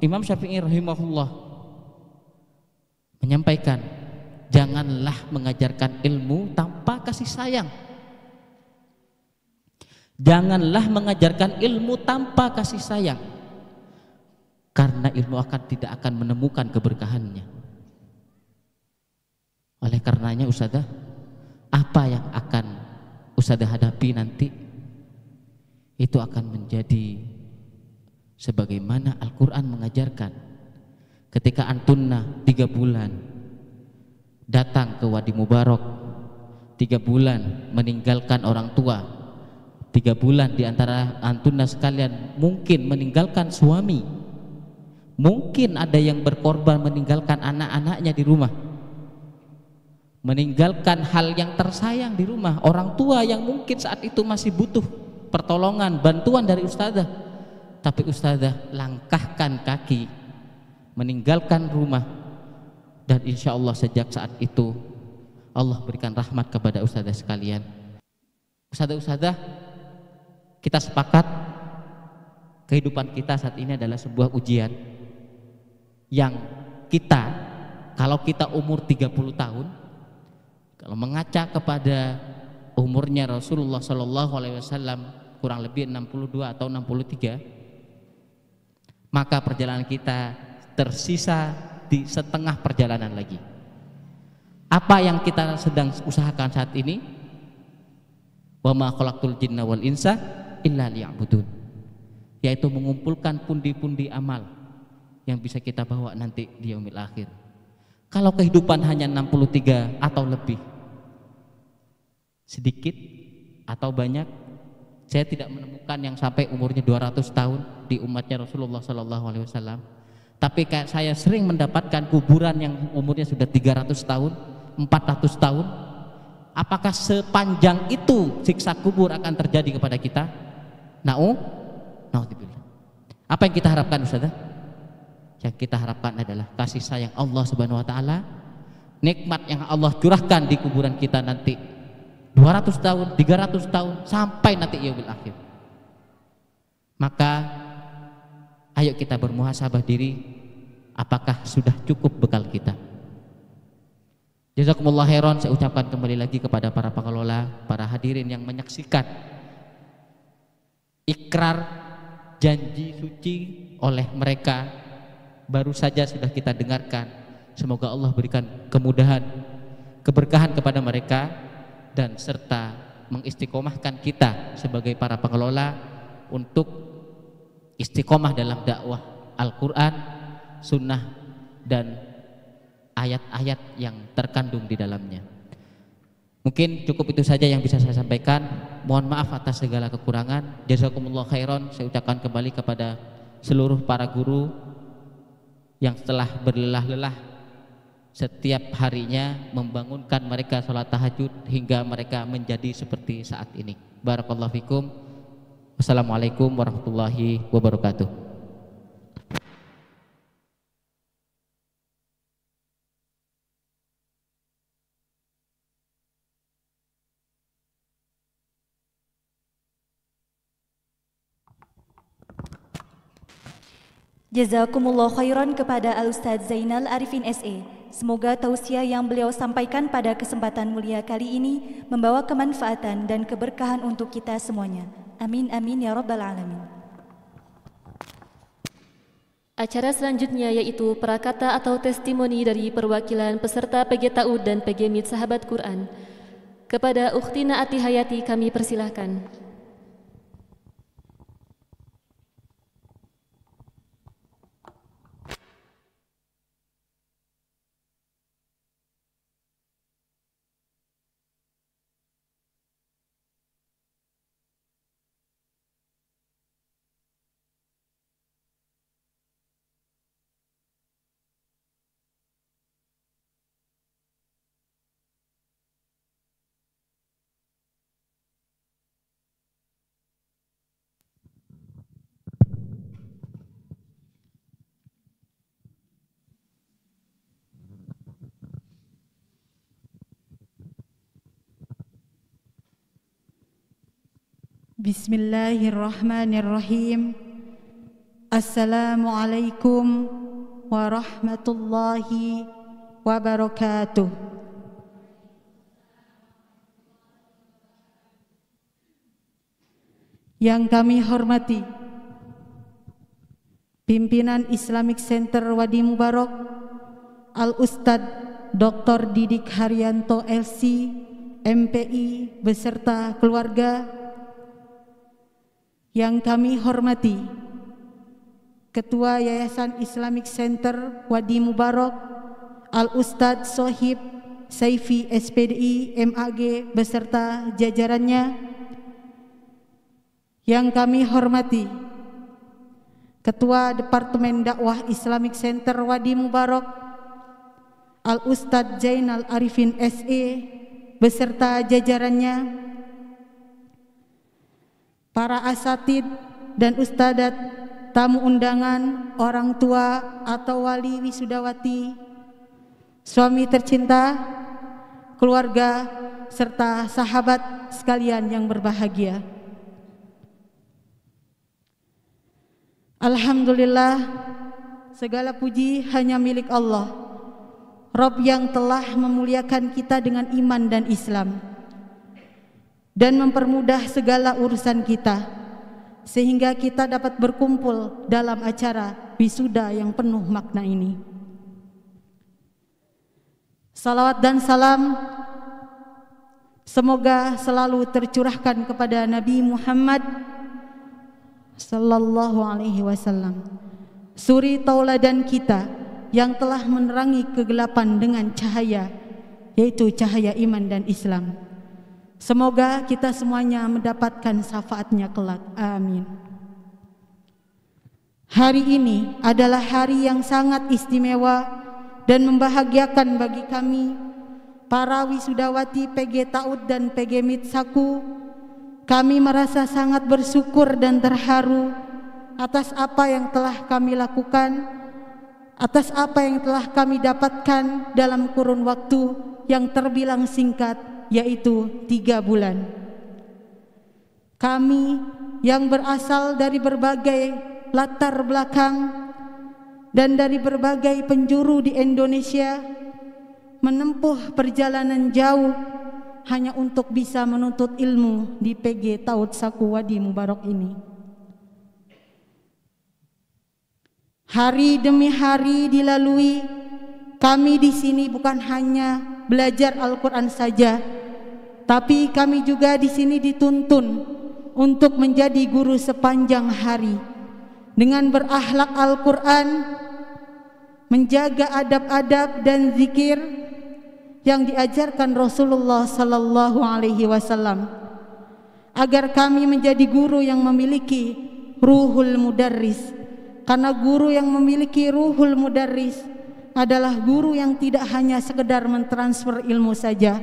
Imam Syafi'i rahimahullah menyampaikan, janganlah mengajarkan ilmu tanpa kasih sayang. Janganlah mengajarkan ilmu tanpa kasih sayang, karena ilmu tidak akan menemukan keberkahannya. Oleh karenanya ustadzah, apa yang akan ustadzah hadapi nanti itu akan menjadi sebagaimana Al-Quran mengajarkan. Ketika antunna 3 bulan datang ke Wadi Mubarak, 3 bulan meninggalkan orang tua, 3 bulan diantara antunna sekalian mungkin meninggalkan suami, mungkin ada yang berkorban meninggalkan anak-anaknya di rumah, meninggalkan hal yang tersayang di rumah, orang tua yang mungkin saat itu masih butuh pertolongan, bantuan dari ustadzah, tapi ustadzah langkahkan kaki meninggalkan rumah, dan insya Allah sejak saat itu Allah berikan rahmat kepada ustadzah sekalian. Ustadzah, kita sepakat kehidupan kita saat ini adalah sebuah ujian yang kita, kalau kita umur 30 tahun, kalau mengaca kepada umurnya Rasulullah SAW kurang lebih 62 atau 63, maka perjalanan kita tersisa di setengah perjalanan lagi. Apa yang kita sedang usahakan saat ini? Wa ma khalaqtul jinna wal insa illa liya'budun, yaitu mengumpulkan pundi-pundi amal yang bisa kita bawa nanti di yaumil akhir. Kalau kehidupan hanya 63 atau lebih, sedikit atau banyak, saya tidak menemukan yang sampai umurnya 200 tahun di umatnya Rasulullah SAW. Tapi kayak saya sering mendapatkan kuburan yang umurnya sudah 300 tahun, 400 tahun. Apakah sepanjang itu siksa kubur akan terjadi kepada kita? Na'udzubillah. Apa yang kita harapkan ustadzah? Yang kita harapkan adalah kasih sayang Allah Subhanahu wa taala, nikmat yang Allah curahkan di kuburan kita nanti 200 tahun, 300 tahun sampai nanti yaumil akhir. Maka ayo kita bermuhasabah diri, apakah sudah cukup bekal kita? Jazakumullah khairan. Saya ucapkan kembali lagi kepada para pengelola, para hadirin yang menyaksikan ikrar janji suci oleh mereka baru saja sudah kita dengarkan. Semoga Allah berikan kemudahan, keberkahan kepada mereka, dan serta mengistiqomahkan kita sebagai para pengelola untuk istiqomah dalam dakwah Al-Quran, Sunnah, dan ayat-ayat yang terkandung di dalamnya. Mungkin cukup itu saja yang bisa saya sampaikan. Mohon maaf atas segala kekurangan. Jazakumullah khairan. Saya ucapkan kembali kepada seluruh para guru yang telah berlelah-lelah setiap harinya membangunkan mereka sholat tahajud hingga mereka menjadi seperti saat ini. Barakallahu fikum. Wassalamualaikum warahmatullahi wabarakatuh. Jazakumullah khairan kepada Al-Ustadz Zainal Arifin SE Semoga tausiah yang beliau sampaikan pada kesempatan mulia kali ini membawa kemanfaatan dan keberkahan untuk kita semuanya. Amin amin ya rabbal alamin. Acara selanjutnya yaitu prakata atau testimoni dari perwakilan peserta PG TAUD dan PG MIT Sahabat Quran. Kepada Ukhtina Ati Hayati kami persilahkan. Bismillahirrahmanirrahim. Assalamualaikum warahmatullahi wabarakatuh. Yang kami hormati pimpinan Islamic Center Wadi Mubarak, Al-Ustadz Dr. Didik Haryanto LC, MPI beserta keluarga. Yang kami hormati Ketua Yayasan Islamic Center Wadi Mubarak, Al-Ustadz Sohib Saifi SPDI MAG beserta jajarannya. Yang kami hormati Ketua Departemen Dakwah Islamic Center Wadi Mubarak, Al-Ustadz Zainal Arifin SE beserta jajarannya. Para asatid dan ustadat, tamu undangan, orang tua atau wali wisudawati, suami tercinta, keluarga, serta sahabat sekalian yang berbahagia. Alhamdulillah, segala puji hanya milik Allah, Rabb yang telah memuliakan kita dengan iman dan Islam dan mempermudah segala urusan kita, sehingga kita dapat berkumpul dalam acara wisuda yang penuh makna ini. Salawat dan salam semoga selalu tercurahkan kepada Nabi Muhammad sallallahu alaihi wasallam, suri tauladan kita yang telah menerangi kegelapan dengan cahaya, yaitu cahaya iman dan Islam. Semoga kita semuanya mendapatkan syafaatnya kelak. Amin. Hari ini adalah hari yang sangat istimewa dan membahagiakan bagi kami, para wisudawati PG TAUD dan PG MIT Saku. Kami merasa sangat bersyukur dan terharu atas apa yang telah kami lakukan, atas apa yang telah kami dapatkan dalam kurun waktu yang terbilang singkat, yaitu 3 bulan. Kami yang berasal dari berbagai latar belakang dan dari berbagai penjuru di Indonesia menempuh perjalanan jauh hanya untuk bisa menuntut ilmu di PG TAUD Saku Wadi Mubarak ini. Hari demi hari dilalui, kami di sini bukan hanya belajar Al-Quran saja, tapi kami juga di sini dituntun untuk menjadi guru sepanjang hari dengan berakhlak Al-Quran, menjaga adab-adab dan zikir yang diajarkan Rasulullah sallallahu alaihi wasallam, agar kami menjadi guru yang memiliki ruhul mudarris. Karena guru yang memiliki ruhul mudarris adalah guru yang tidak hanya sekedar mentransfer ilmu saja,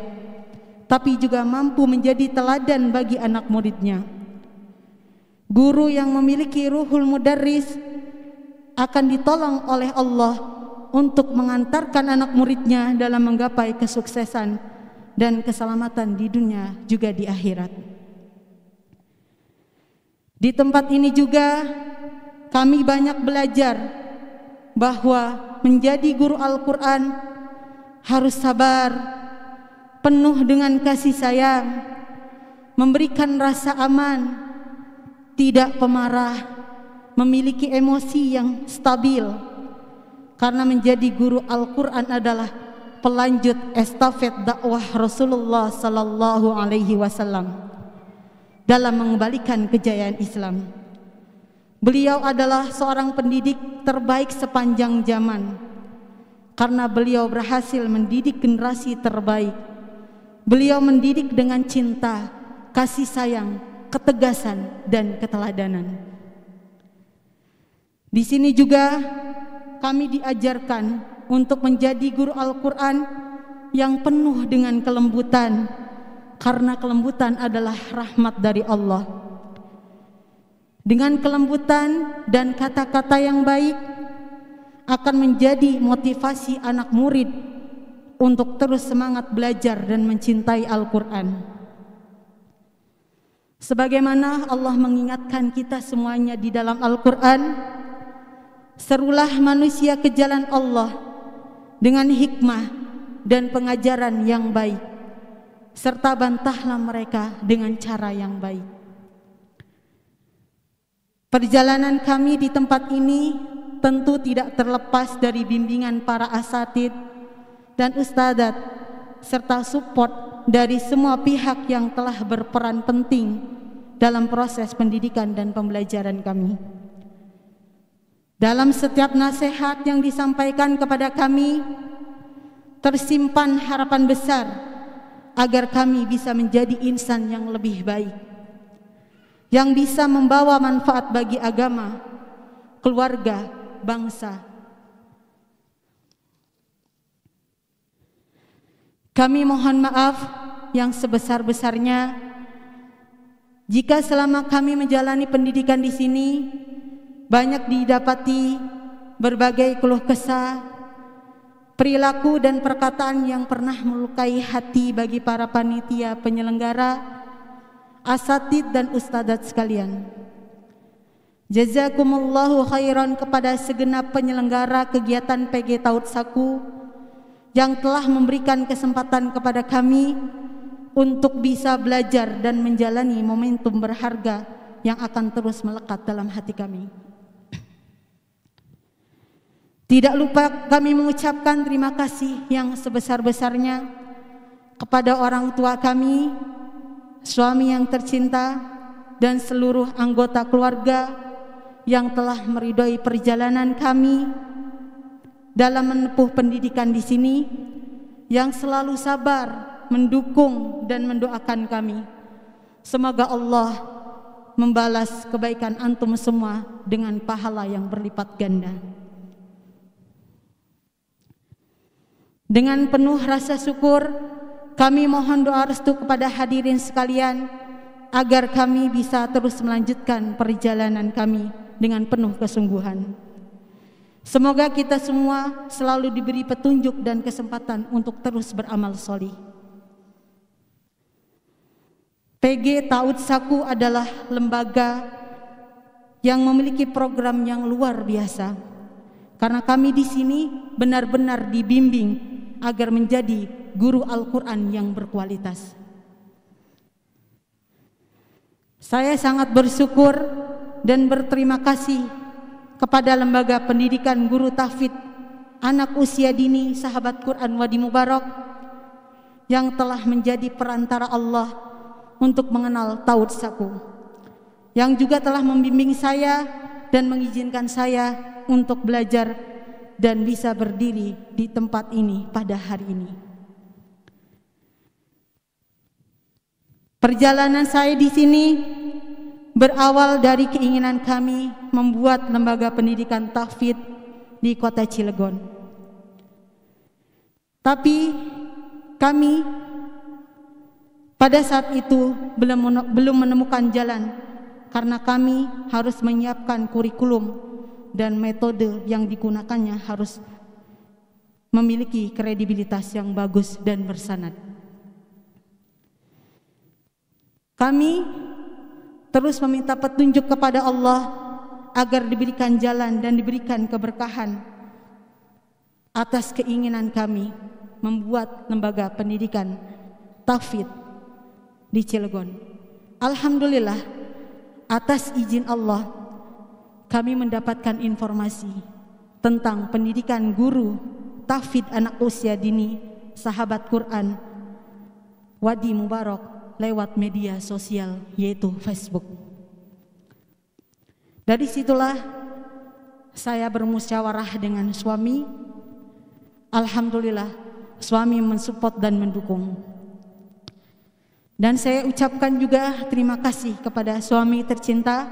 tapi juga mampu menjadi teladan bagi anak muridnya. Guru yang memiliki ruhul mudarris akan ditolong oleh Allah untuk mengantarkan anak muridnya dalam menggapai kesuksesan dan keselamatan di dunia juga di akhirat. Di tempat ini juga kami banyak belajar bahwa menjadi guru Al-Quran harus sabar, penuh dengan kasih sayang, memberikan rasa aman, tidak pemarah, memiliki emosi yang stabil. Karena menjadi guru Al-Quran adalah pelanjut estafet dakwah Rasulullah sallallahu alaihi wasallam dalam mengembalikan kejayaan Islam. Beliau adalah seorang pendidik terbaik sepanjang zaman karena beliau berhasil mendidik generasi terbaik. Beliau mendidik dengan cinta, kasih sayang, ketegasan, dan keteladanan. Di sini juga kami diajarkan untuk menjadi guru Al-Quran yang penuh dengan kelembutan, karena kelembutan adalah rahmat dari Allah. Dengan kelembutan dan kata-kata yang baik akan menjadi motivasi anak murid untuk terus semangat belajar dan mencintai Al-Quran. Sebagaimana Allah mengingatkan kita semuanya di dalam Al-Quran, serulah manusia ke jalan Allah dengan hikmah dan pengajaran yang baik, serta bantahlah mereka dengan cara yang baik. Perjalanan kami di tempat ini tentu tidak terlepas dari bimbingan para asatid dan ustadzat serta support dari semua pihak yang telah berperan penting dalam proses pendidikan dan pembelajaran kami. Dalam setiap nasihat yang disampaikan kepada kami tersimpan harapan besar agar kami bisa menjadi insan yang lebih baik, yang bisa membawa manfaat bagi agama, keluarga, bangsa. Kami mohon maaf yang sebesar-besarnya jika selama kami menjalani pendidikan di sini banyak didapati berbagai keluh kesah, perilaku dan perkataan yang pernah melukai hati bagi para panitia penyelenggara, asatid dan ustadzat sekalian. Jazakumullahu khairan kepada segenap penyelenggara kegiatan PG Taud Saku yang telah memberikan kesempatan kepada kami untuk bisa belajar dan menjalani momentum berharga yang akan terus melekat dalam hati kami. Tidak lupa kami mengucapkan terima kasih yang sebesar-besarnya kepada orang tua kami, suami yang tercinta, dan seluruh anggota keluarga yang telah meridhoi perjalanan kami dalam menempuh pendidikan di sini, yang selalu sabar, mendukung dan mendoakan kami. Semoga Allah membalas kebaikan antum semua dengan pahala yang berlipat ganda. Dengan penuh rasa syukur, kami mohon doa restu kepada hadirin sekalian agar kami bisa terus melanjutkan perjalanan kami dengan penuh kesungguhan. Semoga kita semua selalu diberi petunjuk dan kesempatan untuk terus beramal sholih. PG Taud Saku adalah lembaga yang memiliki program yang luar biasa, karena kami di sini benar-benar dibimbing agar menjadi guru Al-Quran yang berkualitas. Saya sangat bersyukur dan berterima kasih kepada Lembaga Pendidikan Guru Tahfidz Anak Usia Dini Sahabat Quran Wadi Mubarak yang telah menjadi perantara Allah untuk mengenal Taud Saku, yang juga telah membimbing saya dan mengizinkan saya untuk belajar dan bisa berdiri di tempat ini pada hari ini. Perjalanan saya di sini berawal dari keinginan kami membuat lembaga pendidikan tahfidz di kota Cilegon. Tapi kami pada saat itu belum menemukan jalan, karena kami harus menyiapkan kurikulum dan metode yang digunakannya harus memiliki kredibilitas yang bagus dan bersanad. Kami terus meminta petunjuk kepada Allah agar diberikan jalan dan diberikan keberkahan atas keinginan kami membuat lembaga pendidikan tahfidz di Cilegon. Alhamdulillah, atas izin Allah kami mendapatkan informasi tentang pendidikan guru tahfidz anak usia dini sahabat Quran Wadi Mubarak lewat media sosial yaitu Facebook. Dari situlah saya bermusyawarah dengan suami. Alhamdulillah suami mensupport dan mendukung. Dan saya ucapkan juga terima kasih kepada suami tercinta,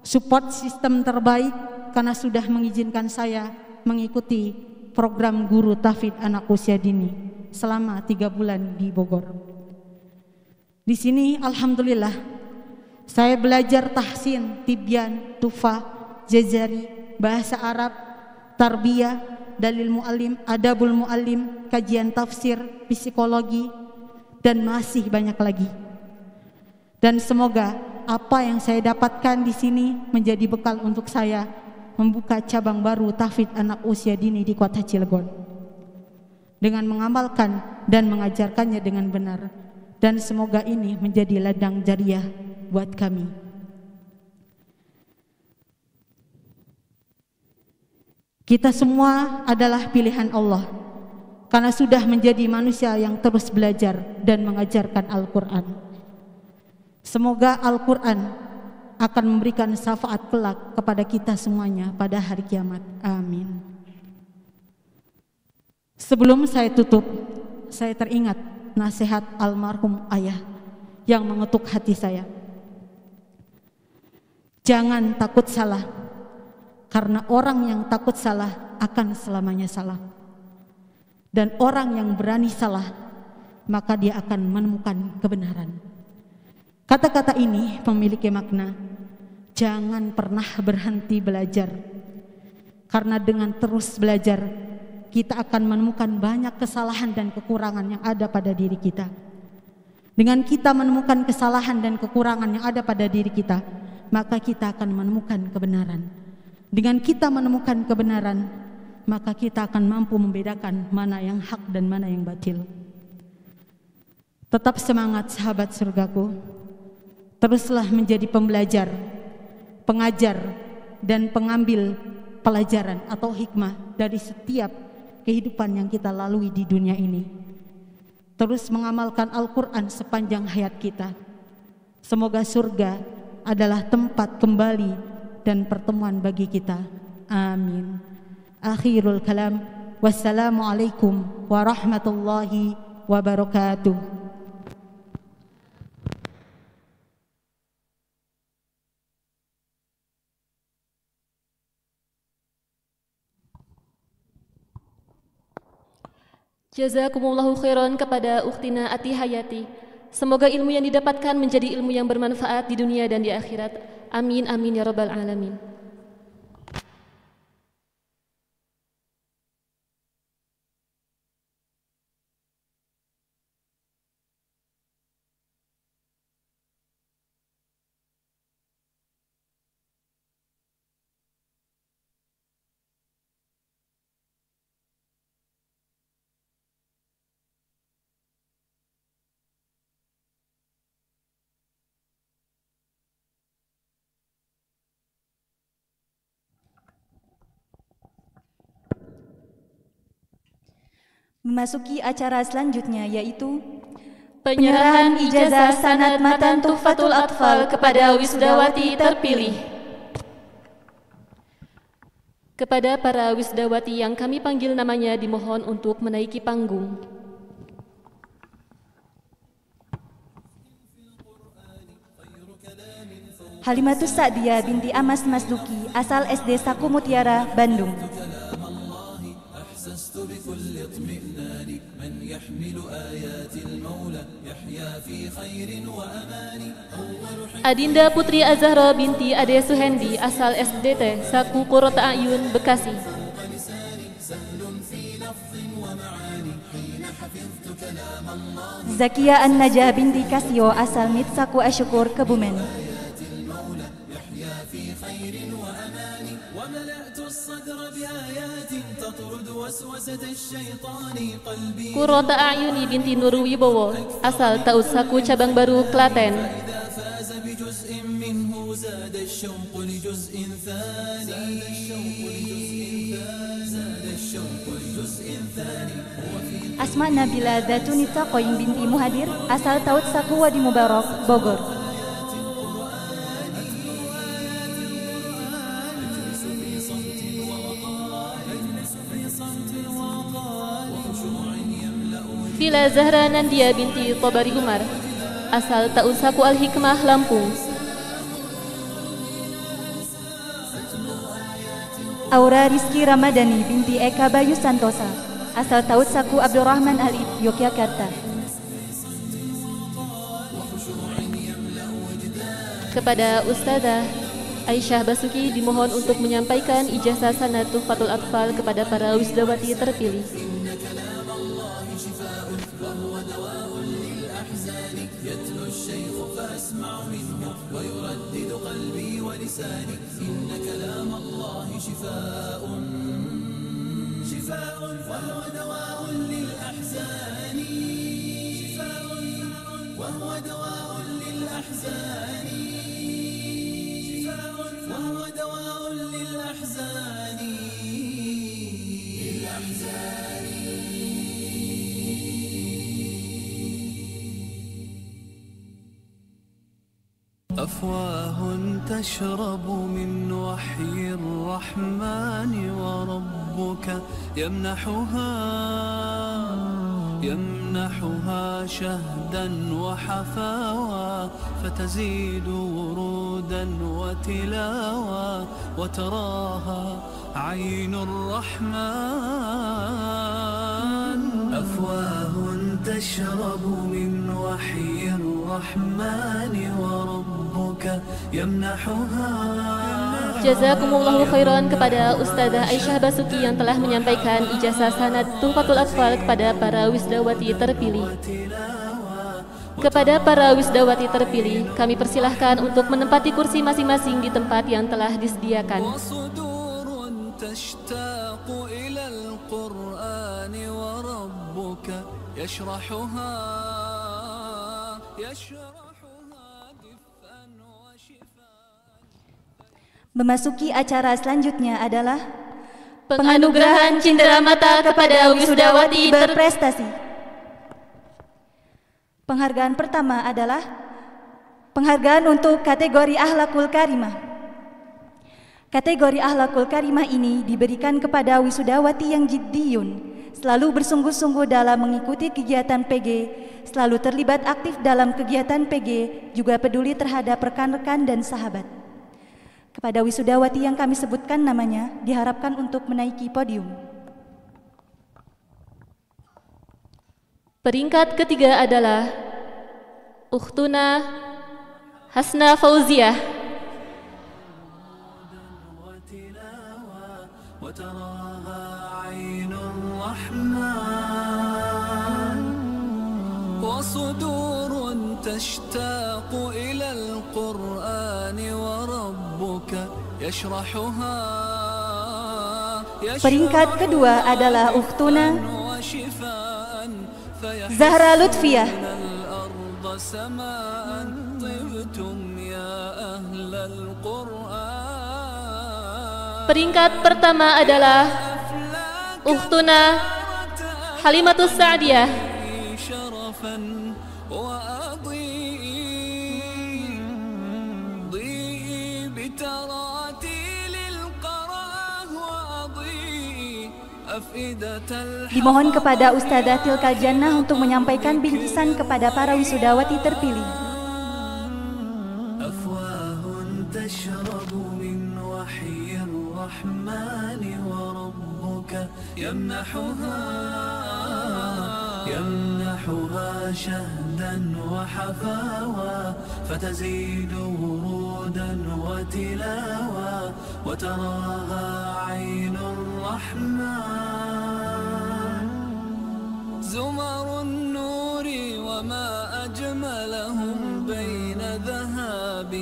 support sistem terbaik karena sudah mengizinkan saya mengikuti program guru tahfidz anak usia dini selama 3 bulan di Bogor. Di sini alhamdulillah saya belajar tahsin, tibyan, tufa, jazari, bahasa Arab, tarbiyah, dalil muallim, adabul muallim, kajian tafsir, psikologi, dan masih banyak lagi. Dan semoga apa yang saya dapatkan di sini menjadi bekal untuk saya membuka cabang baru tahfidz anak usia dini di Kota Cilegon dengan mengamalkan dan mengajarkannya dengan benar. Dan semoga ini menjadi ladang jariah buat kami. Kita semua adalah pilihan Allah karena sudah menjadi manusia yang terus belajar dan mengajarkan Al-Quran. Semoga Al-Quran akan memberikan syafaat kelak kepada kita semuanya pada hari kiamat. Amin. Sebelum saya tutup, saya teringat nasihat almarhum ayah yang mengetuk hati saya. Jangan takut salah, karena orang yang takut salah akan selamanya salah. Dan orang yang berani salah, maka dia akan menemukan kebenaran. Kata-kata ini memiliki makna, jangan pernah berhenti belajar. Karena dengan terus belajar, kita akan menemukan banyak kesalahan dan kekurangan yang ada pada diri kita. Dengan kita menemukan kesalahan dan kekurangan yang ada pada diri kita, maka kita akan menemukan kebenaran. Dengan kita menemukan kebenaran, maka kita akan mampu membedakan mana yang hak dan mana yang batil. Tetap semangat sahabat surgaku. Teruslah menjadi pembelajar, pengajar, dan pengambil pelajaran atau hikmah dari setiap kehidupan yang kita lalui di dunia ini. Terus mengamalkan Al-Quran sepanjang hayat kita. Semoga surga adalah tempat kembali dan pertemuan bagi kita. Amin. Akhirul kalam. Wassalamualaikum warahmatullahi wabarakatuh. Jazakumullahu khairan kepada Ukhtina Ati Hayati. Semoga ilmu yang didapatkan menjadi ilmu yang bermanfaat di dunia dan di akhirat. Amin amin ya rabbal alamin. Memasuki acara selanjutnya yaitu penyerahan ijazah sanad matan Tuhfatul Atfal kepada wisudawati terpilih. Kepada para wisudawati yang kami panggil namanya dimohon untuk menaiki panggung. Halimatus Sa'diyah binti Amas Masduki, asal SD Saku Mutiara, Bandung. Adinda Putri Azahra binti Ade Suhendi, asal SDT Saku Qurrata A'yun, Bekasi. Zakia An-Najah binti Kasio, asal MIT Saku Asyukur, Kebumen. Qurrata A'yuni binti Nur Wibowo, asal Taus Saku Cabang Baru, Klaten. Asma Nabila Zatunita Qoying binti Muhadir, asal Taut Saku Wadi Mubarak, Bogor. Vila Zahra Nandia binti Tobari Umar, asal Taus Saku Al-Hikmah, Lampung. Aura Rizki Ramadhani binti Eka Bayu Santosa, asal Taut Saku Abdurrahman Alif, Yogyakarta. Kepada Ustazah Aisyah Basuki dimohon untuk menyampaikan ijazah sanad Tuhfatul Atfal kepada para wisdawati terpilih. أفواه تشرب من وحي الرحمن وربك يمنحها شهدا وحفاوى فتزيد ورودا وتلاوى وتراها عين الرحمن. أفواه تشرب من وحي الرحمن وربك يمنحها. Jazakumullahu khairan kepada Ustazah Aisyah Basuki yang telah menyampaikan ijazah sanad Tuhfatul Atfal kepada para wisdawati terpilih. Kepada para wisdawati terpilih, kami persilahkan untuk menempati kursi masing-masing di tempat yang telah disediakan. Memasuki acara selanjutnya adalah penganugerahan cindera mata kepada wisudawati berprestasi. Penghargaan pertama adalah penghargaan untuk kategori Akhlakul Karimah. Kategori Akhlakul Karimah ini diberikan kepada wisudawati yang jiddiyun, selalu bersungguh-sungguh dalam mengikuti kegiatan PG, selalu terlibat aktif dalam kegiatan PG, juga peduli terhadap rekan-rekan dan sahabat. Kepada wisudawati yang kami sebutkan namanya, diharapkan untuk menaiki podium. Peringkat ketiga adalah Ukhtuna Hasna Fauziah. Peringkat kedua adalah Ukhtuna Zahra Lutfiyah. Peringkat pertama adalah Ukhtuna Halimatus Sa'diyah. Dimohon kepada Ustazah Tilkal Jannah untuk menyampaikan bingkisan kepada para wisudawati terpilih. يمنحها شهدا وحفاوى فتزيد ورودا وتلاوى وتراها عين الرحمن. زمر النور وما أجملهم بين ذهاب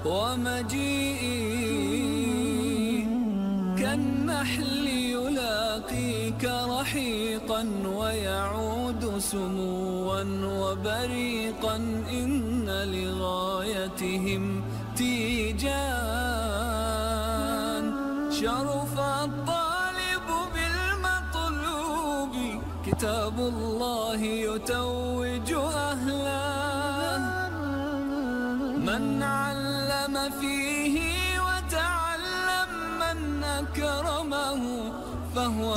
ومجيء كالنحل النحل يلاقيك رحيقا ويعود سموا وبريقا إن لغايتهم تيجان شرف الطالب بالمطلوب كتاب الله يتوج أهله من علم فيه وتعلم من أكرمه.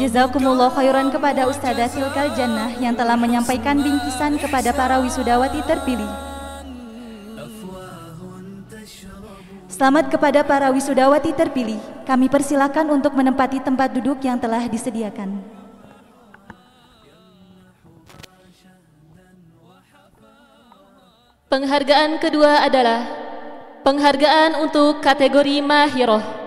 Jazakumullah khairan kepada Ustadzah Silkal Jannah yang telah menyampaikan bingkisan kepada para wisudawati terpilih. Selamat kepada para wisudawati terpilih. Kami persilakan untuk menempati tempat duduk yang telah disediakan. Penghargaan kedua adalah penghargaan untuk kategori Mahiroh.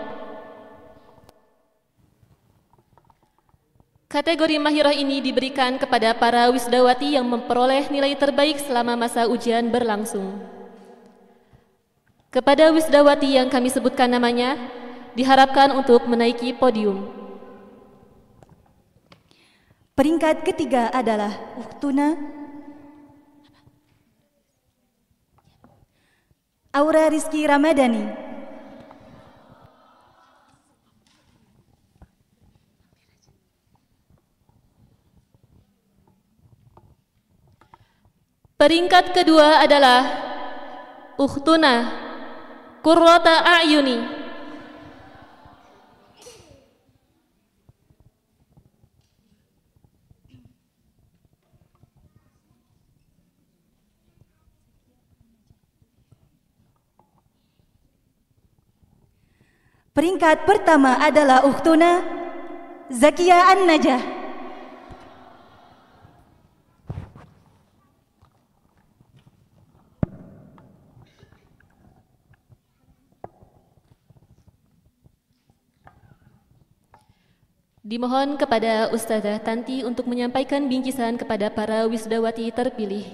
Kategori Mahiroh ini diberikan kepada para wisudawati yang memperoleh nilai terbaik selama masa ujian berlangsung. Kepada wisudawati yang kami sebutkan namanya, diharapkan untuk menaiki podium. Peringkat ketiga adalah Ukhtuna Aura Rizky Ramadhani. Peringkat kedua adalah Ukhtuna Qurrata A'yuni. Peringkat pertama adalah Ukhtuna Zakia An-Najah. Dimohon kepada Ustadzah Tanti untuk menyampaikan bingkisan kepada para wisudawati terpilih.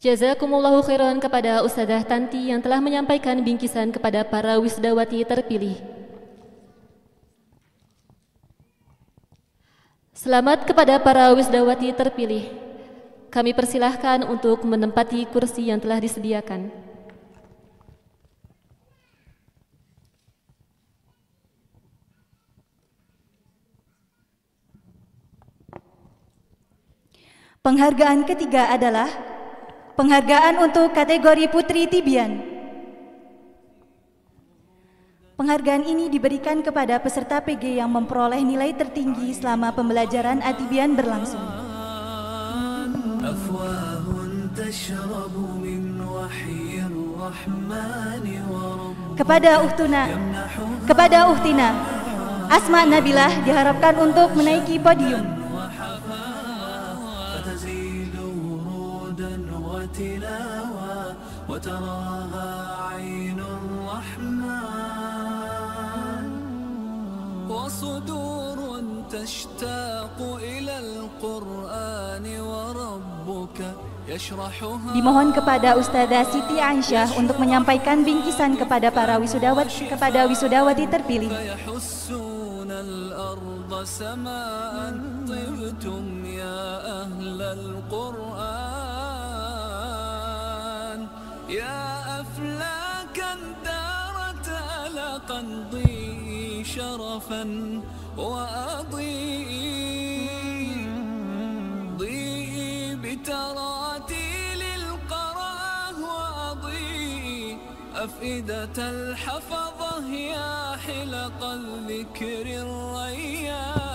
Jazakumullahu khairan kepada Ustadzah Tanti yang telah menyampaikan bingkisan kepada para wisudawati terpilih. Selamat kepada para wisudawati terpilih. Kami persilahkan untuk menempati kursi yang telah disediakan. Penghargaan ketiga adalah penghargaan untuk kategori Putri Tibian. Penghargaan ini diberikan kepada peserta PG yang memperoleh nilai tertinggi selama pembelajaran Atibian berlangsung. Kepada Ukhtina Asma Nabilah diharapkan untuk menaiki podium. وتراها عين الرحمن وصدور تشتاق إلى القرآن وربك يشرحها. Dimohon kepada Ustadzah Siti Aisyah untuk menyampaikan bingkisan kepada para wisudawati terpilih. يا أفلاكا دارت ألقا ضيء شرفا ضيء بتراتيل القرى وأضيء أفئدة الحفظة يا حلق الذكر الريان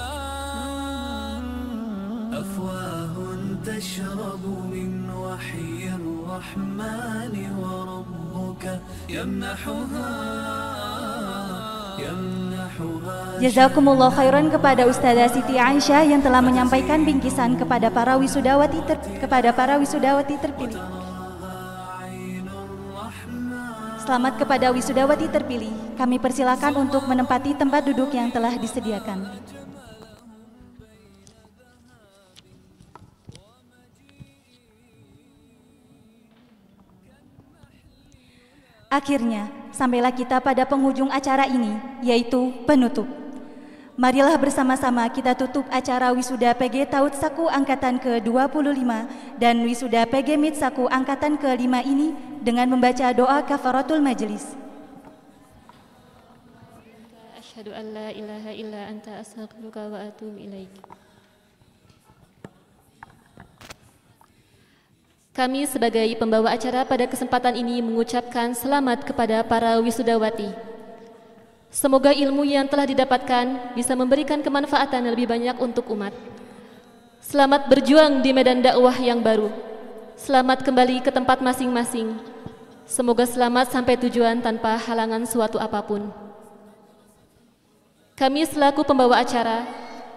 أفواه تشرب من وحي الرحمن وربك يمنحها Jazakumullah khairan kepada Ustazah Siti Aisyah yang telah menyampaikan bingkisan kepada para wisudawati terpilih. Selamat kepada wisudawati terpilih. Kami persilakan untuk menempati tempat duduk yang telah disediakan. Akhirnya, sampailah kita pada penghujung acara ini, yaitu penutup. Marilah bersama-sama kita tutup acara Wisuda PG Taut Saku Angkatan ke-25 dan Wisuda PG Mit Saku Angkatan ke-5 ini dengan membaca doa kafaratul majelis. Asyhadu an la ilaha illa anta astaghfiruka wa atubu ilaik. Kami sebagai pembawa acara pada kesempatan ini mengucapkan selamat kepada para wisudawati. Semoga ilmu yang telah didapatkan bisa memberikan kemanfaatan yang lebih banyak untuk umat. Selamat berjuang di medan dakwah yang baru. Selamat kembali ke tempat masing-masing. Semoga selamat sampai tujuan tanpa halangan suatu apapun. Kami selaku pembawa acara,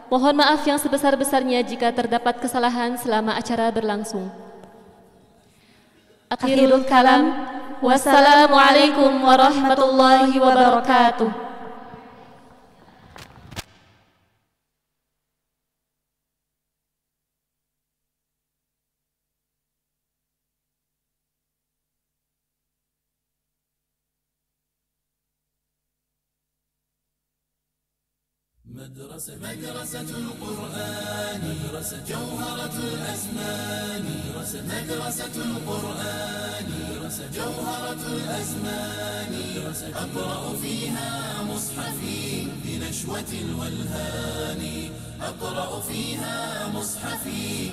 mohon maaf yang sebesar-besarnya jika terdapat kesalahan selama acara berlangsung. Akhirul kalam, wassalamualaikum warahmatullahi wabarakatuh. مدرسة القرآن جوهرة الأزمان مدرسة القرآن جوهرة الأزمان أقرأ فيها مصحفي بنشوة الولهان أقرأ فيها مصحفي